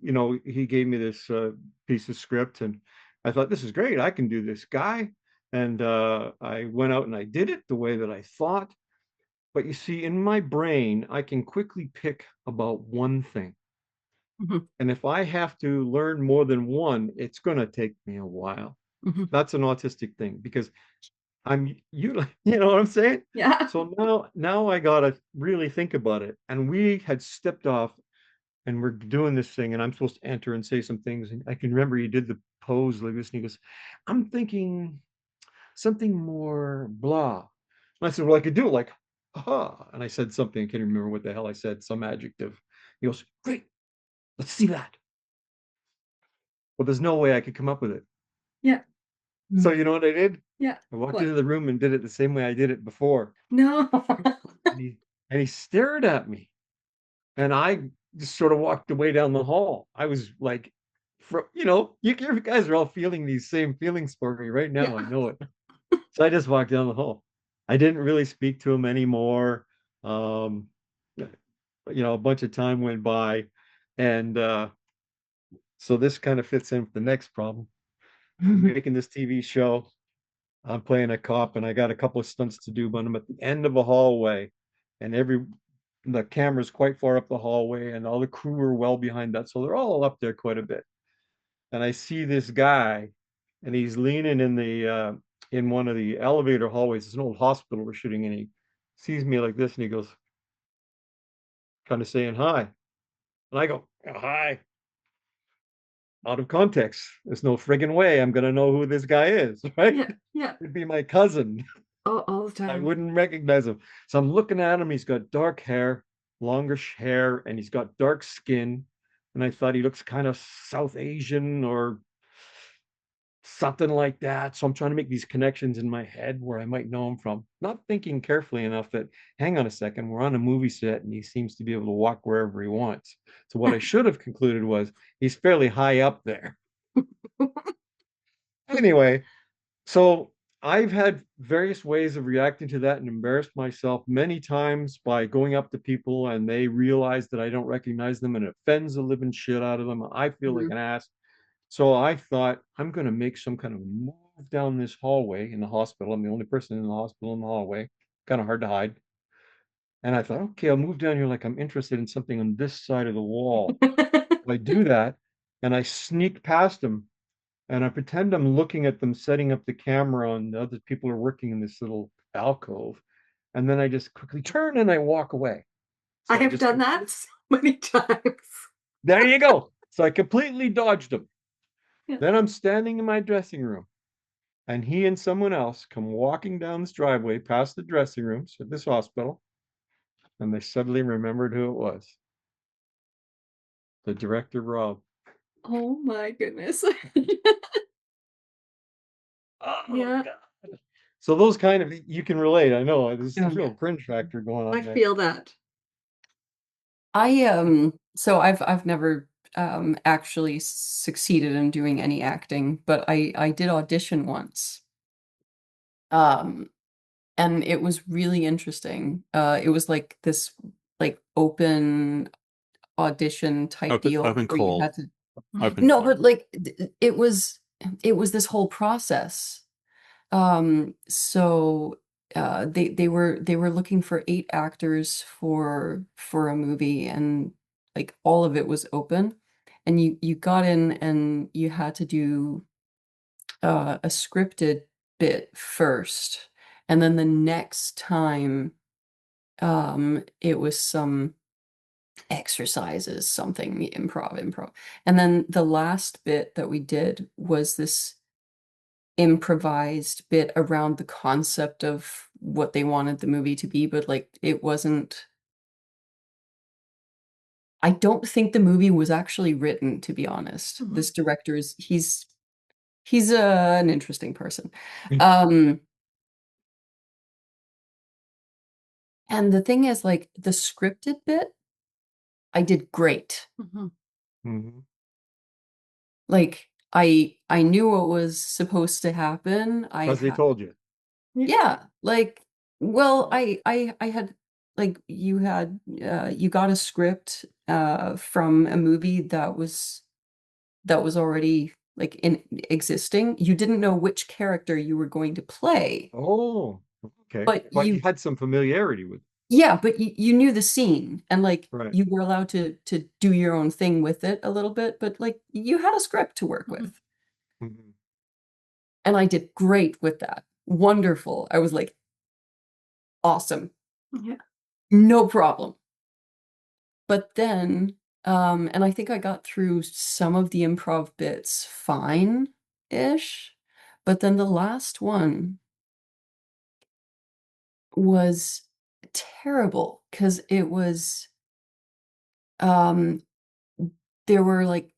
he gave me this piece of script, and I thought, this is great. I can do this guy. And I went out and I did it the way that I thought. But you see, in my brain, I can quickly pick about one thing. And if I have to learn more than one, it's going to take me a while. That's an autistic thing because you know what I'm saying? Yeah. So now I gotta really think about it. And we had stepped off and we're doing this thing, and I'm supposed to enter and say some things. And I can remember he did the pose like this, and he goes, I'm thinking something more blah. And I said, well, I could do it like, aha. And I said something, I can't remember what the hell I said, some adjective. He goes, great, let's see that. Well, there's no way I could come up with it. Yeah. So you know what I did? Yeah. I walked What? into the room and did it the same way I did it before. No. And he stared at me. And I just sort of walked away down the hall. I was like, you guys are all feeling these same feelings for me right now. Yeah. I know it. So I just walked down the hall. I didn't really speak to him anymore. Um, a bunch of time went by. And so this kind of fits in with the next problem. I'm making this TV show. I'm playing a cop and I got a couple of stunts to do, but I'm at the end of a hallway and the camera's quite far up the hallway and all the crew are well behind that. So they're all up there quite a bit. And I see this guy and he's leaning in one of the elevator hallways. It's an old hospital we're shooting in. He sees me like this and he goes, kind of saying hi. And I go, "Oh, hi." Out of context. There's no friggin' way I'm gonna know who this guy is, right? Yeah. Yeah. It'd be my cousin. All the I time. wouldn't recognize him. So I'm looking at him. He's got dark hair, longish hair, and he's got dark skin. And I thought he looks kind of South Asian or something like that. So I'm trying to make these connections in my head where I might know him from, not thinking carefully enough that, hang on a second, we're on a movie set and he seems to be able to walk wherever he wants. So what I should have concluded was he's fairly high up there. Anyway, so I've had various ways of reacting to that and embarrassed myself many times by going up to people and they realize that I don't recognize them and it offends the living shit out of them. I feel like an ass. So I thought I'm going to make some kind of move down this hallway in the hospital. I'm the only person in the hospital in the hallway. Kind of hard to hide. And I thought, okay, I'll move down here like I'm interested in something on this side of the wall. I do that and I sneak past them and I pretend I'm looking at them setting up the camera and the other people are working in this little alcove. And then I just quickly turn and I walk away. So I have done that so many times. There you go. So I completely dodged them. Yeah. Then I'm standing in my dressing room and he and someone else come walking down this driveway past the dressing rooms at this hospital. And they suddenly remembered who it was. The director, Rob. Oh my goodness. Oh, Yeah. God. So those kind of, you can relate. I know there's a real Yeah. cringe factor going on I there. feel that. So I've never actually succeeded in doing any acting, but I did audition once. And it was really interesting. It was like this like open audition type deal Open where you call. had to Open no, call. but like it was this whole process. So they were looking for 8 actors for a movie, and like all of it was open, and you got in and you had to do a scripted bit first, and then the next time it was some exercises, something improv, and then the last bit that we did was this improvised bit around the concept of what they wanted the movie to be, but like it wasn't. I don't think the movie was actually written, to be honest. This director is he's an interesting person. And the thing is, like, the scripted bit, I did great. Like, I knew what was supposed to happen. Because they told you. Yeah, like, well, I had like you got a script from a movie that was already like in existing. You didn't know which character you were going to play, Oh, okay. but But you you had some familiarity with it. yeah, but you knew the scene, and like Right. you were allowed to do your own thing with it a little bit, but like you had a script to work with. Mhm. And I did great with that. Wonderful. I was like, awesome. Yeah. No problem. But then, and I think I got through some of the improv bits fine-ish, but then the last one was terrible because it was, um, there were like,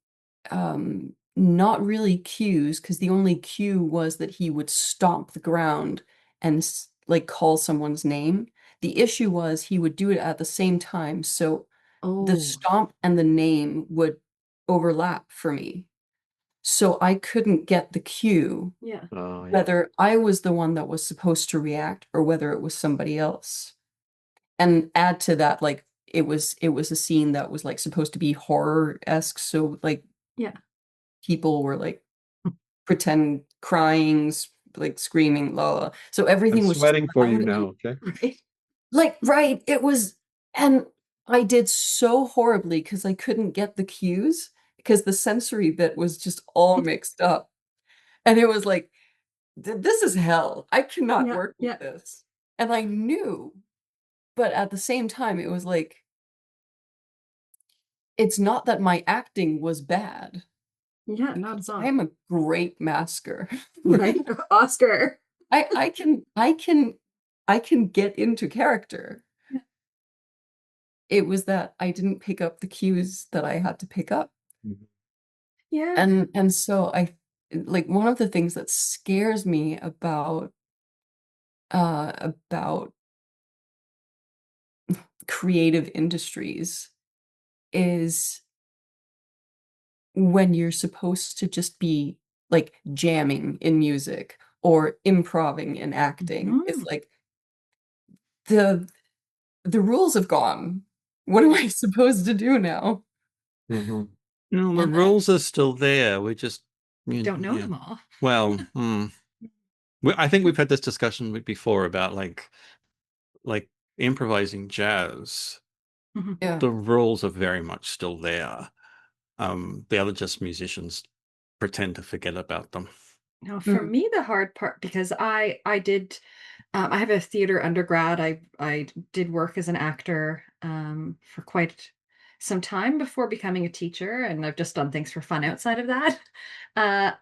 not really cues, because the only cue was that he would stomp the ground and like call someone's name. The issue was he would do it at the same time, so the Oh, stomp and the name would overlap for me. So I couldn't get the cue yeah. Oh, yeah. whether I was the one that was supposed to react or whether it was somebody else. And add to that, like it was a scene that was like supposed to be horror-esque, so like Yeah. people were like pretend crying, like screaming, la la. So I'm everything was just sweating for you loud now, and okay? Right. like right, it was, and I did so horribly because I couldn't get the cues because the sensory bit was just all mixed up. And it was like, this is hell. I cannot Yeah. work Yeah. with this. And I knew, but at the same time, it was like, it's not that my acting was bad. Yeah. Not at all. I'm a great masker. Right. Oscar. I can get into character. Yeah. It was that I didn't pick up the cues that I had to pick up. Mhm. Yeah. And so I like one of the things that scares me about creative industries is when you're supposed to just be like jamming in music or improving in acting. It's Mhm. like the the rules have gone. What am I supposed to do now? Mhm. No, the And rules are still there. We just, Don't know yeah. them all. Well, I think we've had this discussion before about like improvising jazz. Mhm. yeah. The rules are very much still there. The other just musicians pretend to forget about them. Now, for Mm, me, the hard part because I did I have a theater undergrad. I did work as an actor for quite some time before becoming a teacher, and I've just done things for fun outside of that. Uh,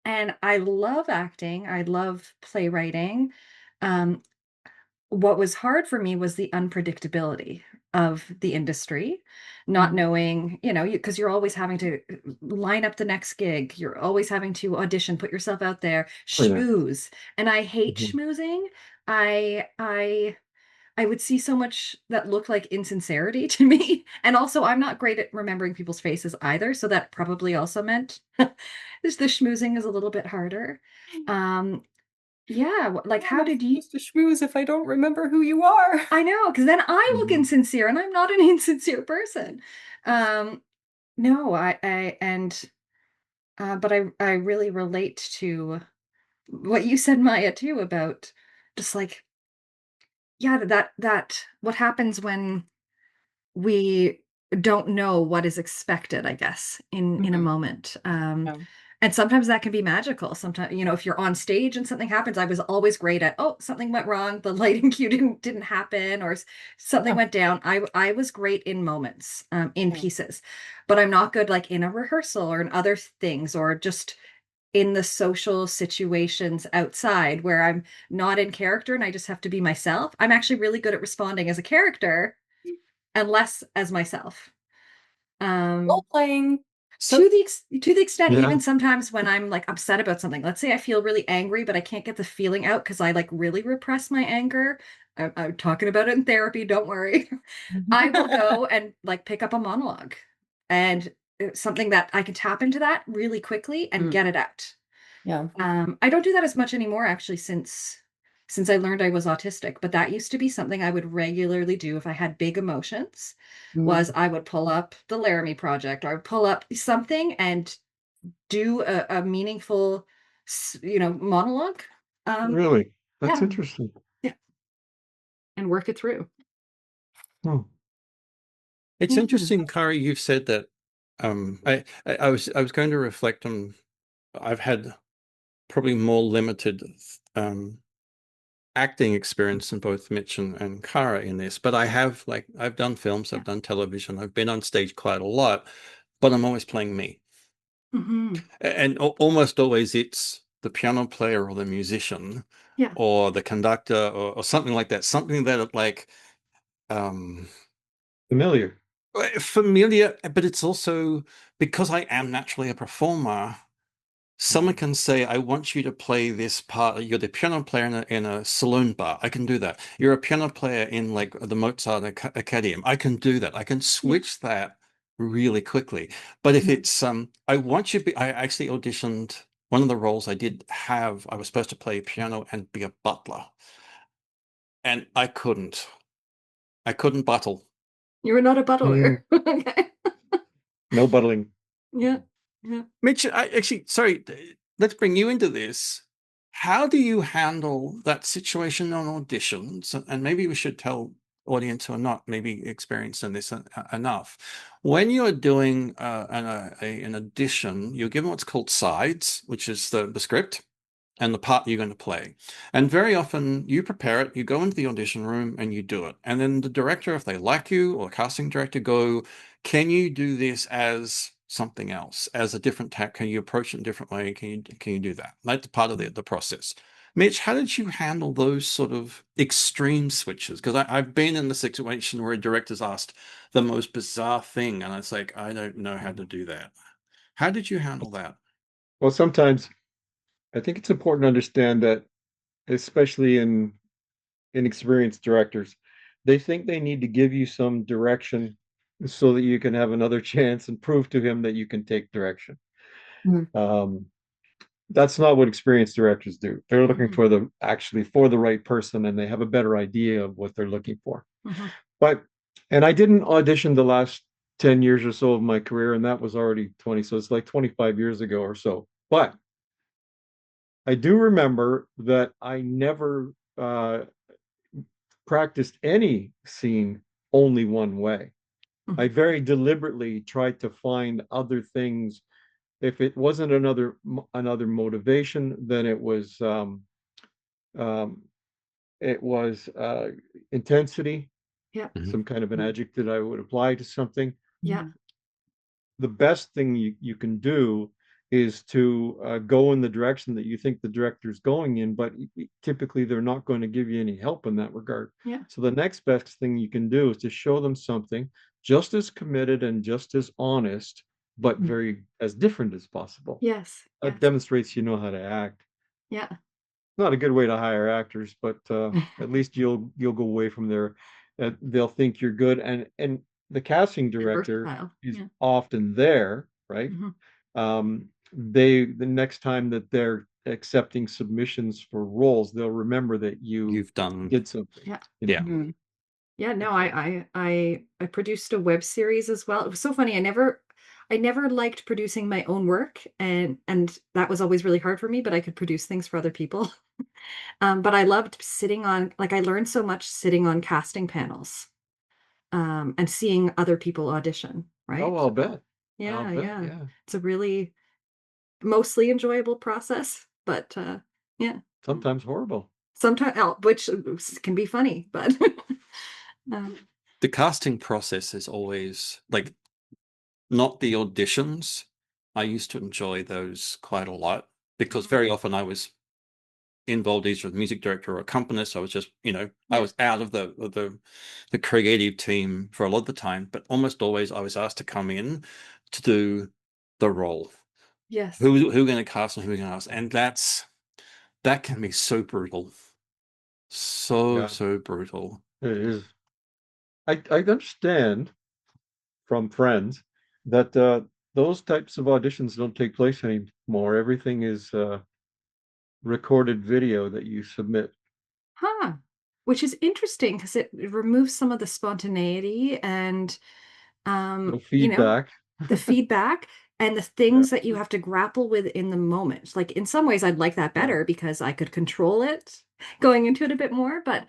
and I love acting. I love playwriting. Um, what was hard for me was the unpredictability of the industry, not mm, knowing, because you're always having to line up the next gig. You're always having to audition, put yourself out there, Oh, yeah. schmooze. And I hate Mhm. schmoozing. I would see so much that looked like insincerity to me. And also I'm not great at remembering people's faces either. So that probably also meant this the schmoozing is a little bit harder. Um, yeah, like how am how I did you supposed to schmooze if I don't remember who you are? I know, because then I look Mhm. insincere, and I'm not an insincere person. Um, no, but I really relate to what you said, Maya, too, about just like, yeah, that what happens when we don't know what is expected, I guess, in a Mhm, moment. yeah, And sometimes that can be magical. Sometimes, if you're on stage and something happens, I was always great at, oh, something went wrong, the lighting cue didn't happen, or something yeah, went down. I was great in moments, in yeah. pieces, but I'm not good like in a rehearsal or in other things or just in the social situations outside where I'm not in character and I just have to be myself. I'm actually really good at responding as a character and less as myself. Role Um, playing. So to the extent, Yeah. even sometimes when I'm like upset about something, let's say I feel really angry, but I can't get the feeling out because I like really repress my anger. I'm talking about it in therapy, don't worry. I will go and like pick up a monologue and something that I can tap into that really quickly and Mm, get it out. yeah. I don't do that as much anymore, actually, since I learned I was autistic. But that used to be something I would regularly do if I had big emotions. Was Mm, I would pull up the Laramie Project, or I would pull up something and do a meaningful, monologue. Um, Really? That's yeah, interesting. yeah, and work it through. Hmm. It's Yeah. interesting, Kari, you've said that. I was going to reflect on. I've had probably more limited um, acting experience than both Mitch and Kara in this, but I've done films, Yeah. I've done television, I've been on stage quite a lot, but I'm always playing me. Hmm. And almost always it's the piano player or the musician Yeah. or the conductor or something like that, something that um Familiar. familiar, but it's also because I am naturally a performer, Someone can say, I want you to play this part. You're the piano player in a saloon bar. I can do that. You're a piano player in like the Mozart Academy. I can do that. I can switch that really quickly. But if it's, I want you to be, I actually auditioned one of the roles I did have, I was supposed to play piano and be a butler. And I couldn't buttle. You were not a butler. Okay. No buttling. Yeah. Mitch, sorry, let's bring you into this. How do you handle that situation on auditions? And maybe we should tell audience who are not maybe experienced in this enough. When you're doing an audition, you're given what's called sides, which is the script and the part you're going to play. And very often you prepare it, you go into the audition room and you do it. And then the director, if they like you, or casting director, go, can you do this as something else, as a different tack? Can you approach it in a different way? Can you do that? That's part of the process. Mitch, how did you handle those sort of extreme switches? Because I've been in the situation where a director's asked the most bizarre thing, and it's like, I don't know how to do that. How did you handle that? Well, sometimes I think it's important to understand that, especially in inexperienced directors, they think they need to give you some direction so that you can have another chance and prove to him that you can take direction. That's not what experienced directors do. They're looking for the right person, and they have a better idea of what they're looking for. And I didn't audition the last 10 years or so of my career, and that was already 20, so it's like 25 years ago or so. But I do remember that I never practiced any scene only one way. I very deliberately tried to find other things. If it wasn't another motivation, then it was intensity. Yeah. Some kind of an adjective I would apply to something. Yeah. The best thing you can do is to go in the direction that you think the director's going in, but typically they're not going to give you any help in that regard. Yeah. So the next best thing you can do is to show them something just as committed and just as honest, but very as different as possible. Yes. That demonstrates you know how to act. Yeah. Not a good way to hire actors, but at least you'll go away from there. They'll think you're good, and the casting director is often there, right? The next time that they're accepting submissions for roles, they'll remember that you've did something. Yeah. No, I produced a web series as well. It was so funny. I never liked producing my own work, and that was always really hard for me, but I could produce things for other people. But I loved sitting on, like, I learned so much sitting on casting panels, and seeing other people audition, right? Oh, I'll bet. Yeah. It's a really mostly enjoyable process, but yeah. Sometimes horrible. Sometimes, which can be funny, but the casting process is always like, not the auditions. I used to enjoy those quite a lot because very often I was involved either with a music director or accompanist. I was just, I was out of the creative team for a lot of the time, but almost always I was asked to come in to do the role. Yes. Who going to cast and who going to ask, and that can be so brutal, so brutal. It is. I understand from friends that those types of auditions don't take place anymore. Everything is recorded video that you submit. Which is interesting because it removes some of the spontaneity and no feedback. The feedback and the things that you have to grapple with in the moment. Like, in some ways I'd like that better because I could control it going into it a bit more, but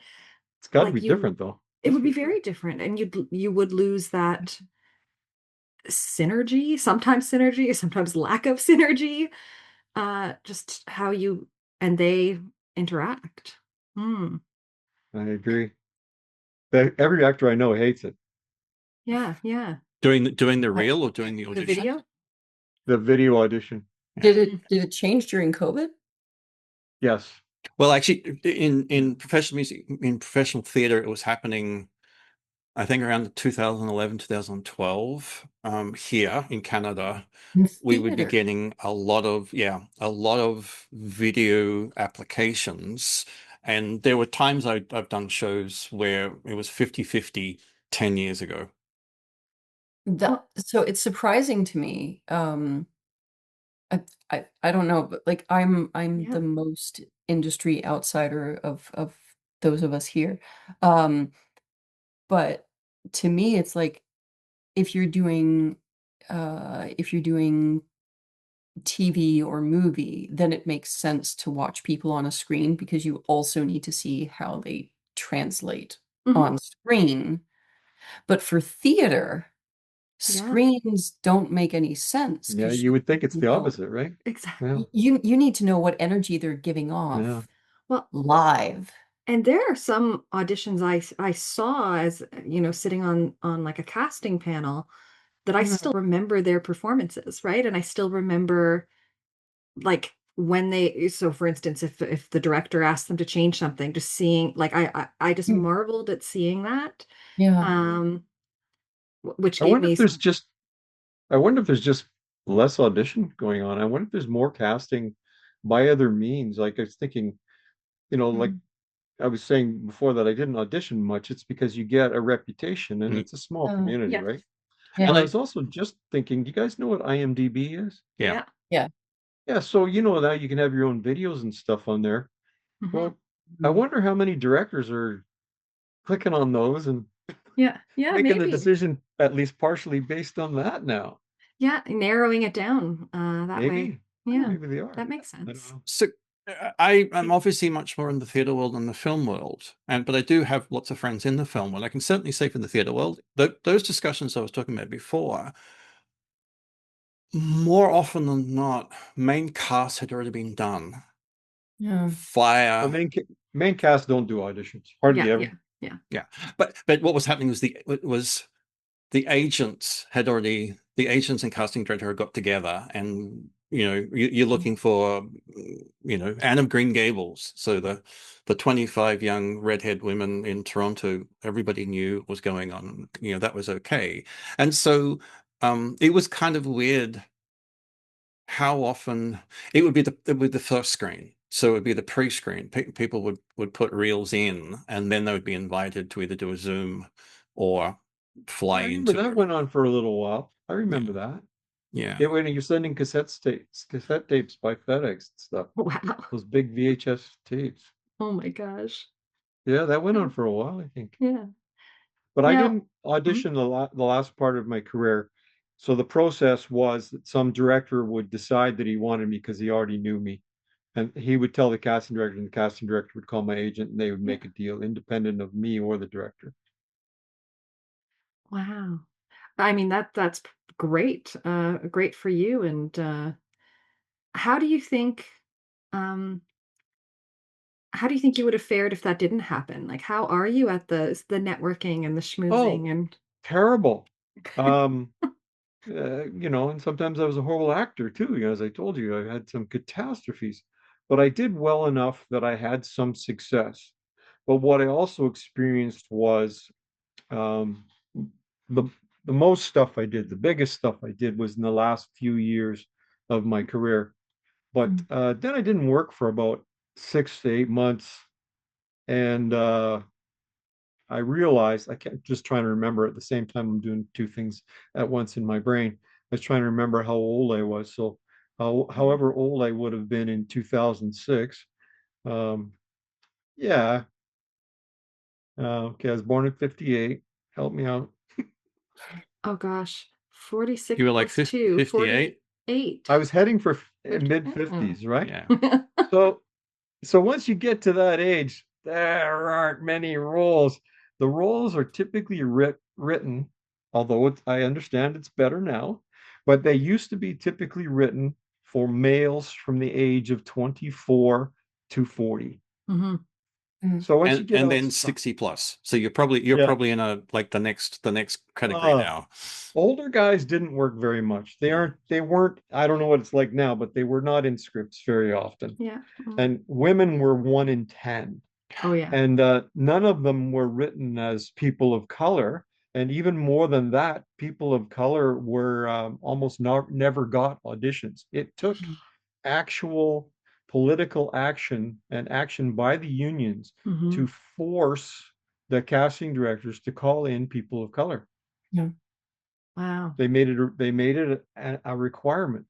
it's got to be different though. It would be very different, and you would lose that synergy, sometimes lack of synergy, just how you and they interact. I agree. Every actor I know hates it. Yeah. Doing the reel or doing the audition? The video? The video audition. Did it change during COVID? Yes. Well, actually, in professional music, in professional theater, it was happening I think around 2011, 2012, here in Canada, In we would be theater. getting a lot of video applications. And there were times I've done shows where it was 50-50 10 years ago. So it's surprising to me. I don't know, but like I'm Yeah. the most industry outsider of those of us here. But to me it's like if you're doing TV or movie, then it makes sense to watch people on a screen because you also need to see how they translate on screen. But for theater, screens don't make any sense Yeah, because you would think it's the opposite, right? Exactly. Yeah. you need to know what energy they're giving off Well, live. and there are some auditions I saw as, sitting on like a casting panel that I still remember their performances, right? And I still remember like when so for instance, if the director asked them to change something, just seeing like I just marveled at seeing that. Yeah. Which I gave wonder me if there's just I wonder if there's just less audition going on. I wonder if there's more casting by other means. Like I was thinking, like I was saying before that I didn't audition much. It's because you get a reputation and it's a small community, yeah. right? Yeah. And I was also just thinking, do you guys know what IMDb is? Yeah. Yeah. Yeah, so that you can have your own videos and stuff on there. Well, I Mhm. wonder how many directors are clicking on those and Yeah, making the maybe. decision at least partially based on that now. Yeah, narrowing it down that way. Maybe. Yeah, Maybe they are. that makes I don't sense. know. So I'm obviously much more in the theatre world than the film world, but I do have lots of friends in the film world. I can certainly say for the theatre world, those discussions I was talking about before, more often than not, main cast had already been done Yeah. The via main cast don't do auditions. Hardly ever. yeah. But what was happening was the agents and casting director had got together, and you're looking for Anne of Green Gables, so the 25 young redhead women in Toronto, everybody knew what was going on. That was okay. And so it was kind of weird how often it would be the first screen. So it would be the pre-screen. People would put reels in, and then they would be invited to either do a Zoom or I fly remember into that it. went on for a little while. I remember that. Yeah. Yeah, when you're sending cassette tapes by FedEx and stuff. Wow. Those big VHS tapes. Oh my gosh. Yeah, that went on for a while, I think. Yeah. But I Now, didn't audition the last part of my career. So the process was that some director would decide that he wanted me because he already knew me. And he would tell the casting director, and the casting director would call my agent, and they would make a deal independent of me or the director. wow. I mean that's great. Great for you. And how do you think um how do you think you would have fared if that didn't happen? Like how are you at the networking and the Oh, schmoozing and terrible. Um, and sometimes I was a horrible actor too. As I told you, I had some catastrophes, but I did well enough that I had some success. But what I also experienced was um, the the most stuff I did, the biggest stuff I did was in the last few years of my career. But then I didn't work for about 6 to 8 months, and I realized I kept just trying to remember at the same time I'm doing two things at once in my brain. I was trying to remember how old I was. So, however old I would have been in 2006, um, yeah. Okay, I was born in 58. Help me out. oh gosh, 46 You were like plus 2, 58? 48. I was heading for mid Mm. 50s, right? Yeah. So, once you get to that age, there aren't many roles. The roles are typically written, although I understand it's better now, but they used to be typically written for males from the age of 24 to 40. Mhm. So once you And get then outside, 60 plus. So you're yeah, probably in the next category uh, now. older guys didn't work very much. Yeah. They weren't, I don't know what it's like now, but they were not in scripts very often. Yeah. Mm. And women were 1 in 10. Oh yeah. And none of them were written as people of color. And even more than that, people of color were almost not, never got auditions. It took actual political action and action by the unions Mm-hmm. to force the casting directors to call in people of color. Yeah. Wow. They made it a requirement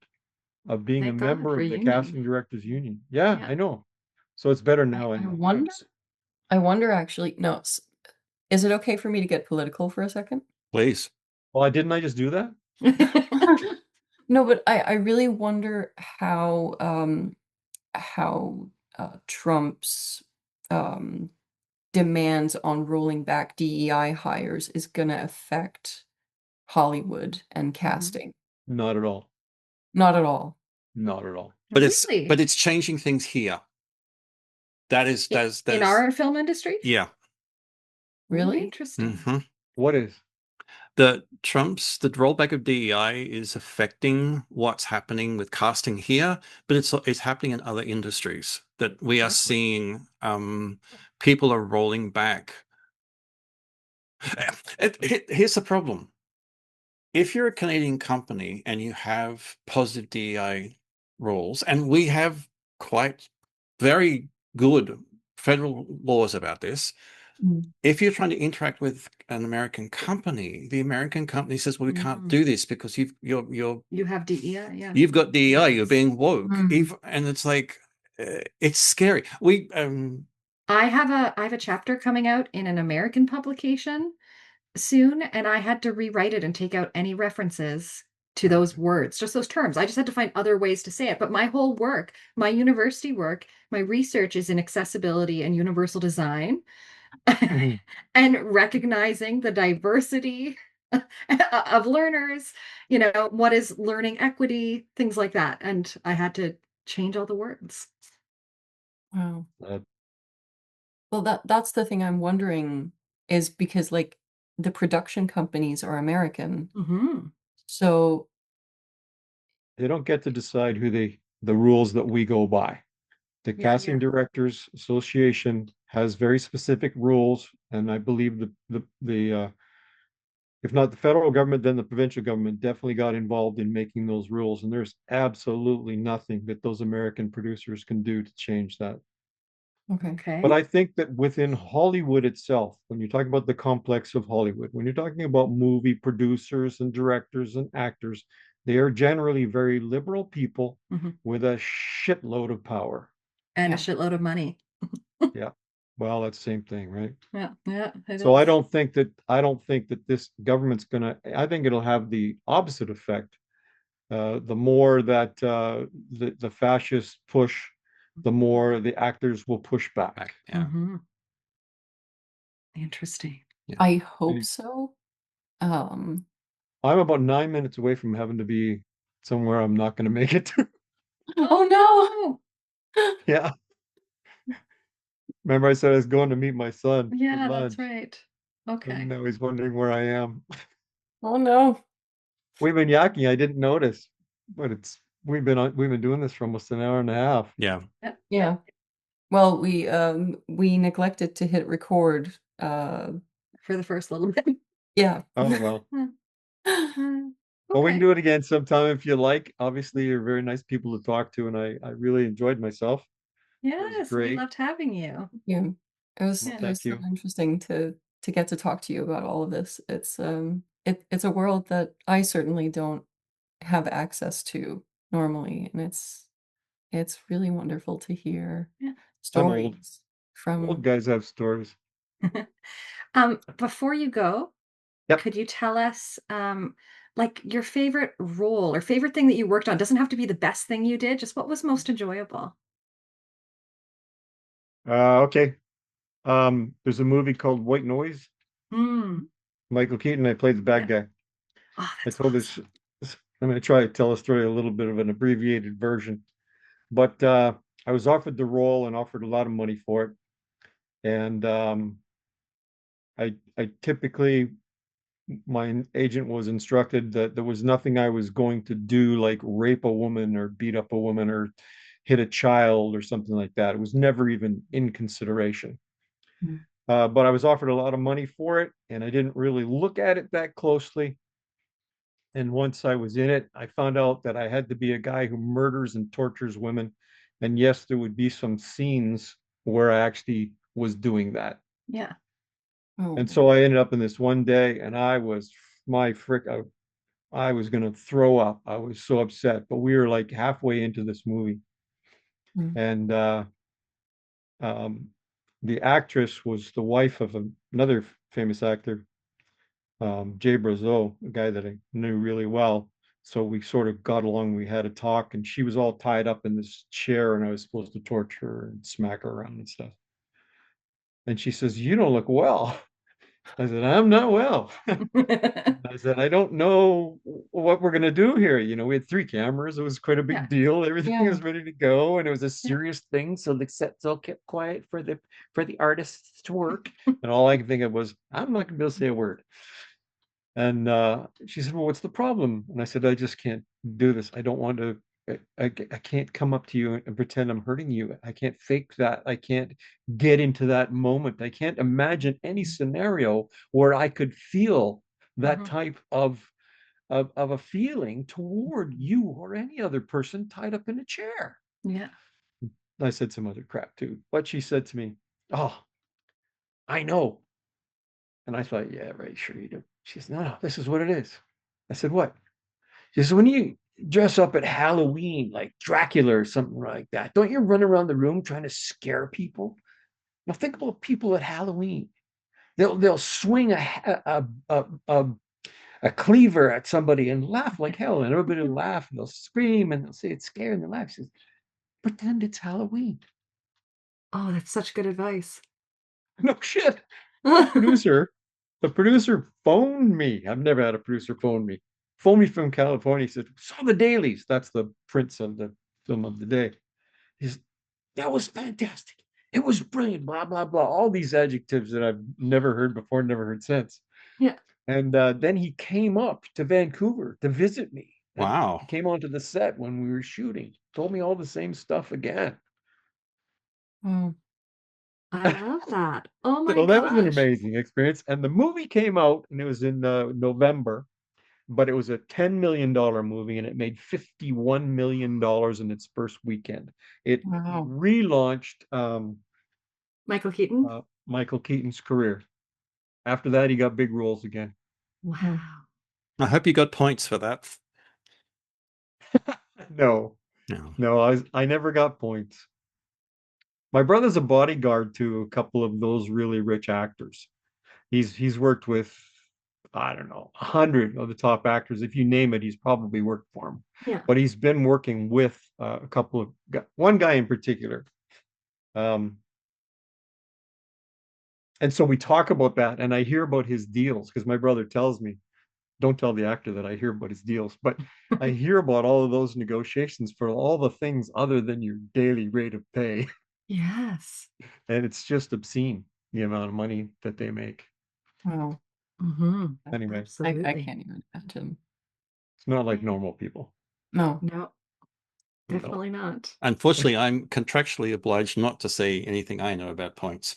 of being a Thank God member for of the union. casting directors union. Yeah, Yeah. I know. So it's better now I anyway. wonder. I wonder actually. No, is it okay for me to get political for a second? Please. Well, didn't I just do that? No, but I really wonder how Trump's demands on rolling back DEI hires is going to affect Hollywood and casting. Not at all. Not at all. Not at all. But Really? it's changing things here. That is In our film industry? yeah. Really? Interesting. Mm-hmm. What is? The rollback of DEI is affecting what's happening with casting here, but it's happening in other industries that we are seeing. People are rolling back. Here's the problem. If you're a Canadian company and you have positive DEI rules, and we have quite very good federal laws about this, if you're trying to interact with an American company, the American company says, "Well, we can't do this because you have DEI, yeah. You've got DEI, you're being woke," Mm. and it's like it's scary. I have a chapter coming out in an American publication soon, and I had to rewrite it and take out any references to those words, just those terms. I just had to find other ways to say it. But my whole work, my university work, my research is in accessibility and universal design and recognizing the diversity of learners, what is learning equity, things like that. And I had to change all the words. Wow. Well, that's the thing I'm wondering is because like the production companies are American. Mm-hmm. So They don't get to decide the rules that we go by. The Casting Directors Association has very specific rules, and I believe the if not the federal government, then the provincial government definitely got involved in making those rules. And there's absolutely nothing that those American producers can do to change that. okay. But I think that within Hollywood itself, when you talk about the complex of Hollywood, when you're talking about movie producers and directors and actors, they are generally very liberal people with a shitload of power. And a shitload of money. Yeah. Well, that's the same thing, right? Yeah. Yeah. So I don't think that this government's gonna, I think it'll have the opposite effect. The more that the fascists push, the more the actors will push back. Yeah. Interesting. Yeah. I hope so. I'm about 9 minutes away from having to be somewhere I'm not going to make it to. Oh no. Yeah. Remember I said I was going to meet my son for Yeah, lunch, that's right. Okay. and now he's wondering where I am. Oh no. We've been yakking. I didn't notice, but we've been doing this for almost an hour and a half. Yeah. Yeah. Well, we neglected to hit record For the first little bit. yeah. Oh well. Okay. Well, we can do it again sometime if you like. Obviously, you're very nice people to talk to, and I really enjoyed myself. Yes, we great. loved having you. Yeah. It was Well, it thank was so you. interesting to get to talk to you about all of this. It's a world that I certainly don't have access to normally, and it's really wonderful to hear Yeah. I'm old. stories from Old guys have stories. Before you go, Yep. could you tell us like your favorite role or favorite thing that you worked on? Doesn't have to be the best thing you did, just what was most enjoyable? Okay. There's a movie called White Noise. Mm. Michael Keaton. I played the bad guy. Oh, I that's told awesome. I'm going to try to tell a story a little bit of an abbreviated version, but I was offered the role and offered a lot of money for it, and I typically my agent was instructed that there was nothing I was going to do like rape a woman or beat up a woman or hit a child or something like that. It was never even in consideration. But I was offered a lot of money for it, and I didn't really look at it that closely. And once I was in it, I found out that I had to be a guy who murders and tortures women. And yes, there would be some scenes where I actually was doing that. Yeah. And so I ended up in this one day, and I was my frick. I was going to throw up. I was so upset. But we were like halfway into this movie, and um, the actress was the wife of another famous actor, Jay Brazeau, a guy that I knew really well. So we sort of got along. We had a talk, and she was all tied up in this chair, and I was supposed to torture her and smack her around and stuff. And she says, "You don't look well." I said, "I'm not well." I said, "I don't know what we're going to do here." You know, we had 3 cameras. It was quite a big deal. Everything was ready to go, and it was a serious thing. So the sets all kept quiet for the artists to work. And all I could think of was, I'm not going to be able to say a word. And she said, "Well, what's the problem?" And I said, "I just can't do this. I don't want to. I can't come up to you and pretend I'm hurting you. I can't fake that. I can't get into that moment. I can't imagine any scenario where I could feel that type of a feeling toward you or any other person tied up in a chair." Yeah. I said some other crap too, but she said to me, "Oh, I know." And I thought, "Yeah, right, sure you do." She says, "No, this is what it is." I said, "What?" She says, "When you dress up at Halloween like Dracula or something like that, don't you run around the room trying to scare people? Now think about people at Halloween. They'll swing a cleaver at somebody and laugh like hell, and everybody will laugh and they'll scream and they'll say it's scary and they'll laugh." She says, "Pretend it's Halloween." Oh, that's such good advice. No shit. The producer phoned me. I've never had a producer phone me. Phoned me from California. He said, "Saw the dailies." That's the prints of the film of the day. He said, "That was fantastic. It was brilliant." Blah blah blah. All these adjectives that I've never heard before, never heard since. Yeah. And then he came up to Vancouver to visit me. Wow. He came onto the set when we were shooting. Told me all the same stuff again. I love that. Oh my So that was an gosh. amazing experience. And the movie came out, and it was in November, but it was a $10 million movie, and it made $51 million in its first weekend. It relaunched Michael Keaton. Michael Keaton's career. After that, he got big roles again. Wow. I hope you got points for that. No, I never got points. My brother's a bodyguard to a couple of those really rich actors. He's worked with, I don't know, 100 of the top actors. If you name it, he's probably worked for them. Yeah. But he's been working with a couple of one guy in particular. And so we talk about that, and I hear about his deals because my brother tells me, "Don't tell the actor that I hear about his deals," but I hear about all of those negotiations for all the things other than your daily rate of pay. Yes. And it's just obscene, the amount of money that they make. Wow. Anyway, Absolutely. I can't even imagine. It's not like normal people. No. Definitely not. Unfortunately, I'm contractually obliged not to say anything I know about points.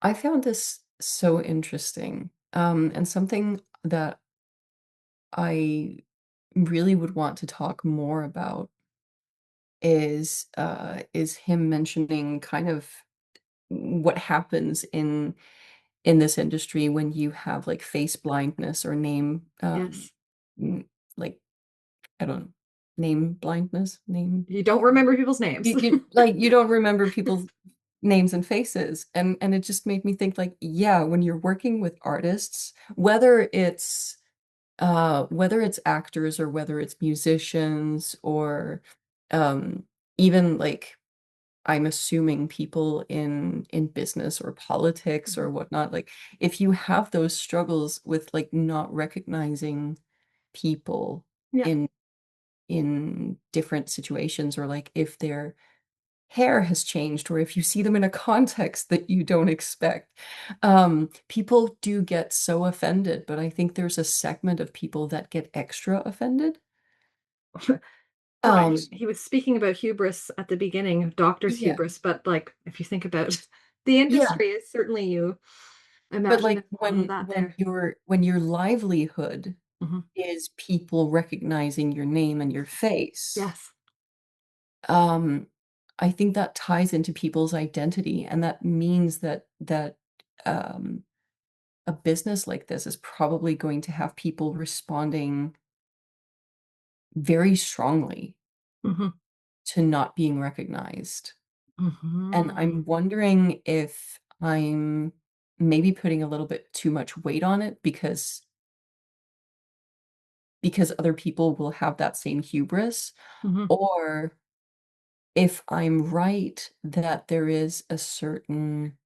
I found this so interesting, and something that I really would want to talk more about is him mentioning kind of what happens in this industry when you have like face blindness or name Yes. like I don't know, name blindness, name You don't remember people's names. you don't remember people's names and faces, and it just made me think like, yeah, when you're working with artists, whether it's actors or whether it's musicians or even like I'm assuming people in business or politics or whatnot, like if you have those struggles with like not recognizing people in different situations, or like if their hair has changed or if you see them in a context that you don't expect, people do get so offended, but I think there's a segment of people that get extra offended. He was speaking about hubris at the beginning, doctor's hubris, but like if you think about The industry is certainly you. But Imagine like all of that there. when your livelihood Mhm. is people recognizing your name and your face, Yes. I think that ties into people's identity, and that means that a business like this is probably going to have people responding very strongly Mhm. to not being recognized. And Mhm. I'm wondering if I'm maybe putting a little bit too much weight on it because other people will have that same hubris, Mhm. or if I'm right that there is a certain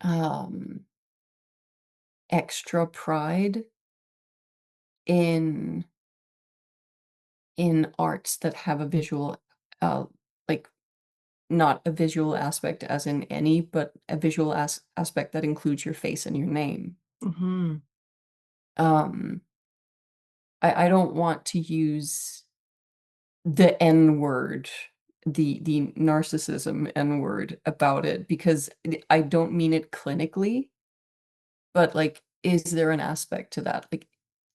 um, extra pride in arts that have a visual, like not a visual aspect as in any, but a visual aspect that includes your face and your name. Mhm. Um, I don't want to use the N word, the narcissism N word about it because I don't mean it clinically, but like, is there an aspect to that? Like,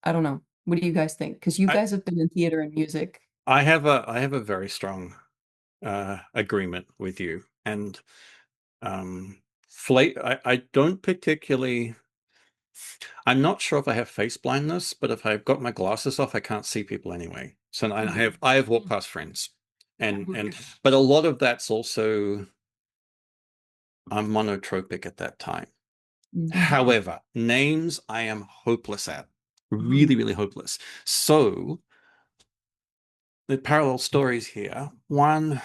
I don't know. What do you guys think? Because you I, guys have been in theater and music. I have a very strong agreement with you, and I don't particularly. I'm not sure if I have face blindness, but if I've got my glasses off, I can't see people anyway. So I have walked past friends, and Okay. but a lot of that's also I'm monotropic at that time. Mhm. However, names I am hopeless at, Mhm. really, really hopeless. So the parallel stories here. One,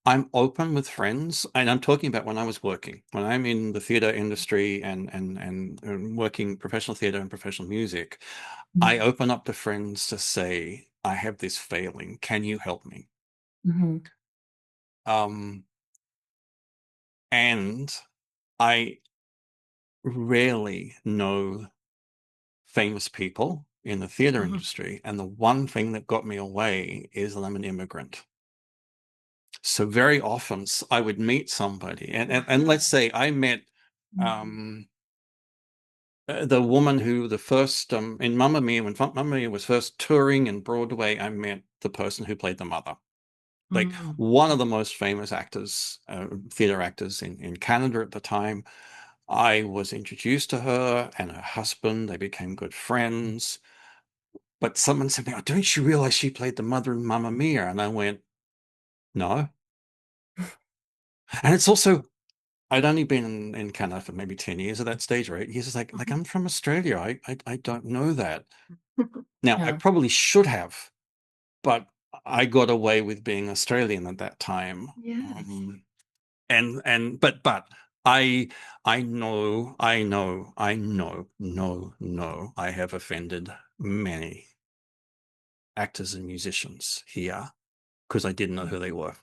I'm open with friends, and I'm talking about when I was working, when I'm in the theater industry and working professional theater and professional music. I open up to friends to say, I have this failing. Can you help me? Mhm. Um, and I rarely know famous people in the theater Mhm. industry. And the one thing that got me away is that I'm an immigrant. So very often I would meet somebody, and let's say I met um, the woman who the first in Mamma Mia, when Mamma Mia was first touring in Broadway, I met the person who played the mother. Like Mhm. one of the most famous actors, theater actors in Canada at the time. I was introduced to her and her husband. They became good friends. But someone said to me, "Oh, don't you realize she played the mother in Mamma Mia?" And I went, "No." And it's also, I'd only been in Canada for maybe 10 years at that stage, right? He's just like I'm from Australia. I don't know that. Now, I Yeah. probably should have, but I got away with being Australian at that time. Yes. But I know I have offended many actors and musicians here because I didn't know who they were.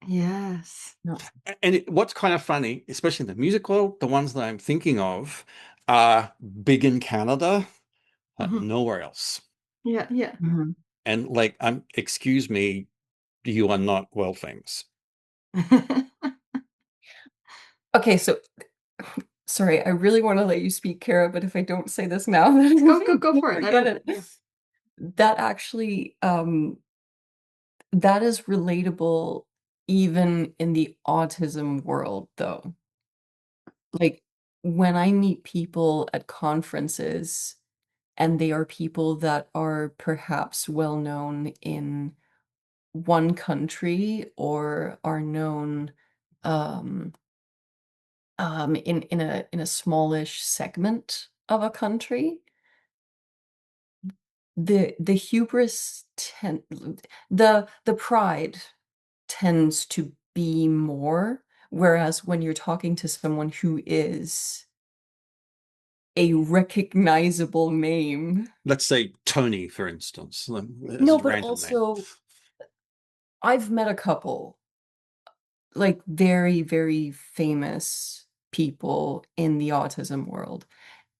Yes. No. And what's kind of funny, especially in the music world, the ones that I'm thinking of are big in Canada, Mhm. nowhere else. Yeah. Yeah. Mhm. And like, excuse me, you are not world famous. Okay, so sorry, I really want to let you speak, Kara, but if I don't say this now, then I'm Go gonna for it. I forget don't. it. Yeah. That actually, that is relatable even in the autism world, though. Like, when I meet people at conferences, and they are people that are perhaps well known in one country or are known, um, in a smallish segment of a country, the hubris the pride tends to be more, whereas when you're talking to someone who is a recognizable name. Let's say Tony, for instance, as No, a but random name. also I've met a couple, like, very, very famous people in the autism world,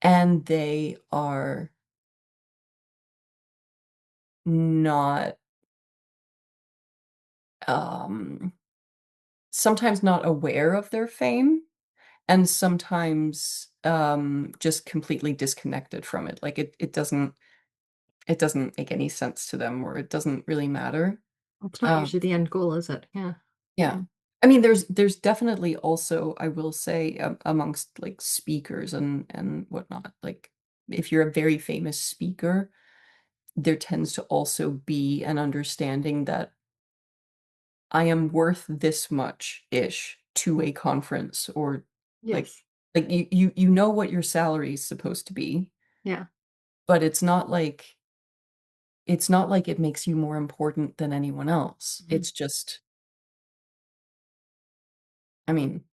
and they are not sometimes not aware of their fame, and sometimes just completely disconnected from it. Like it doesn't make any sense to them, or it doesn't really matter. It's not usually the end goal, is it? Yeah. Yeah. I mean, there's definitely also, I will say, amongst like speakers and whatnot, like if you're a very famous speaker, there tends to also be an understanding that I am worth this much-ish to a conference, or like Yes. like you know what your salary is supposed to be, Yeah. but it's not like it makes you more important than anyone else. Mhm. It's just, I mean,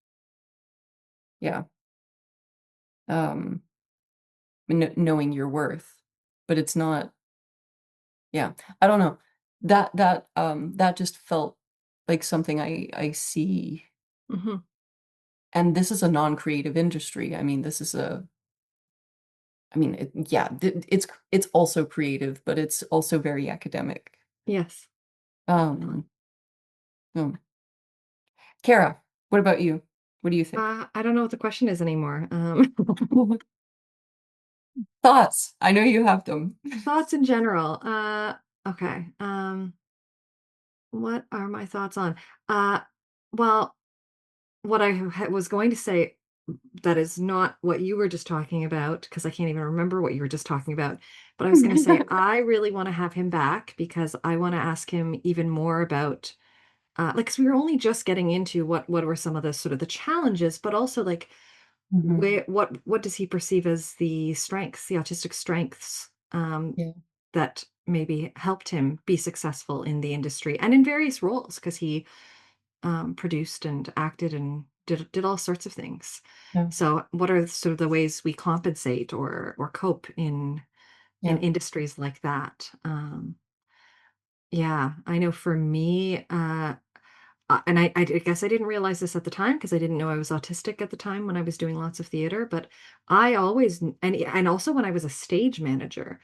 yeah, knowing your worth, but it's not, yeah, I don't know. That just felt like something I see, Mhm. and this is a non-creative industry. I mean, this is yeah, it's also creative, but it's also very academic. Yes. Um, hmm. Kara, what about you? What do you think? I don't know what the question is anymore. Thoughts. I know you have them. Thoughts in general. Okay. What are my thoughts on? Uh, well, what I was going to say that is not what you were just talking about, because I can't even remember what you were just talking about. But I was going to say, I really want to have him back because I want to ask him even more about, like, because we were only just getting into what were some of the sort of the challenges, but also like, Mhm. what does he perceive as the strengths, the autistic strengths, Yeah. that maybe helped him be successful in the industry and in various roles, because he produced and acted and did all sorts of things. Yeah. So, what are sort of the ways we compensate or cope in Yeah. industries like that? Yeah, I know for me, and I guess I didn't realize this at the time because I didn't know I was autistic at the time when I was doing lots of theater. But I always, and also when I was a stage manager,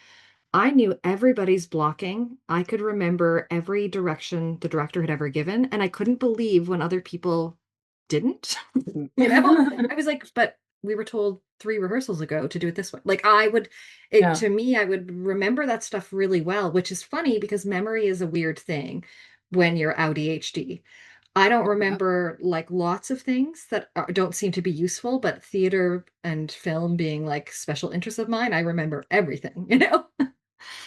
I knew everybody's blocking. I could remember every direction the director had ever given, and I couldn't believe when other people didn't. I was like, but we were told 3 rehearsals ago to do it this way. Like Yeah. to me, I would remember that stuff really well, which is funny because memory is a weird thing when you're ADHD. I don't Yeah. remember like lots of things that don't seem to be useful, but theater and film being like special interests of mine, I remember everything, you know?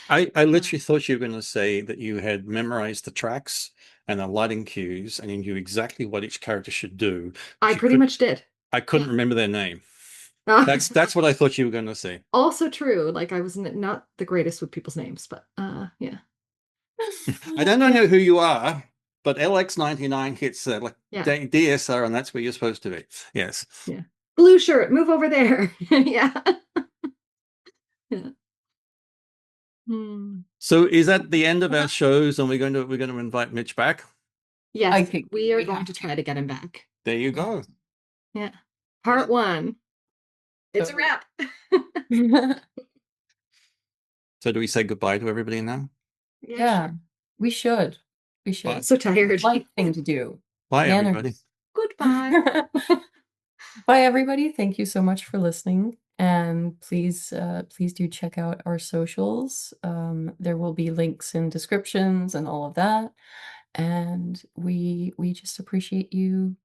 I literally thought you were going to say that you had memorized the tracks and the lighting cues and you knew exactly what each character should do, I but you pretty could much did. I couldn't Yeah. remember their name. Uh, That's what I thought you were going to say. Also true. Like I was not the greatest with people's names, but yeah. I don't Yeah. know who you are, but LX99 hits like Yeah. DSR, and that's where you're supposed to be. Yes. Yeah. Blue shirt, move over there. Yeah. Yeah. Hmm. So is that the end of our shows, and we're going to invite Mitch back? I Yes, think we are we going have to try to get him back. There you go. Yeah. Part 1. It's a So- wrap. So do we say goodbye to everybody now? Yeah, Sure. we should. We Bye. should. So tired. Light thing to do. Bye, everybody. Manners. Goodbye. Bye, everybody. Thank you so much for listening. And please do check out our socials. There will be links in descriptions and all of that. And we just appreciate you,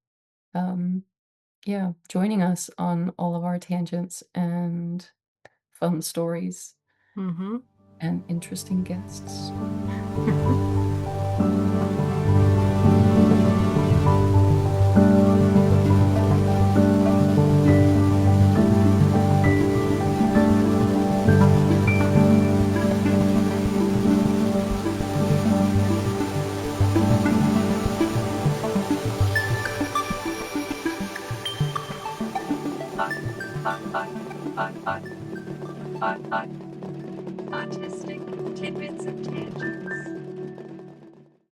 yeah, joining us on all of our tangents and fun stories Mm-hmm. and interesting guests. Autistic tidbits and tangents.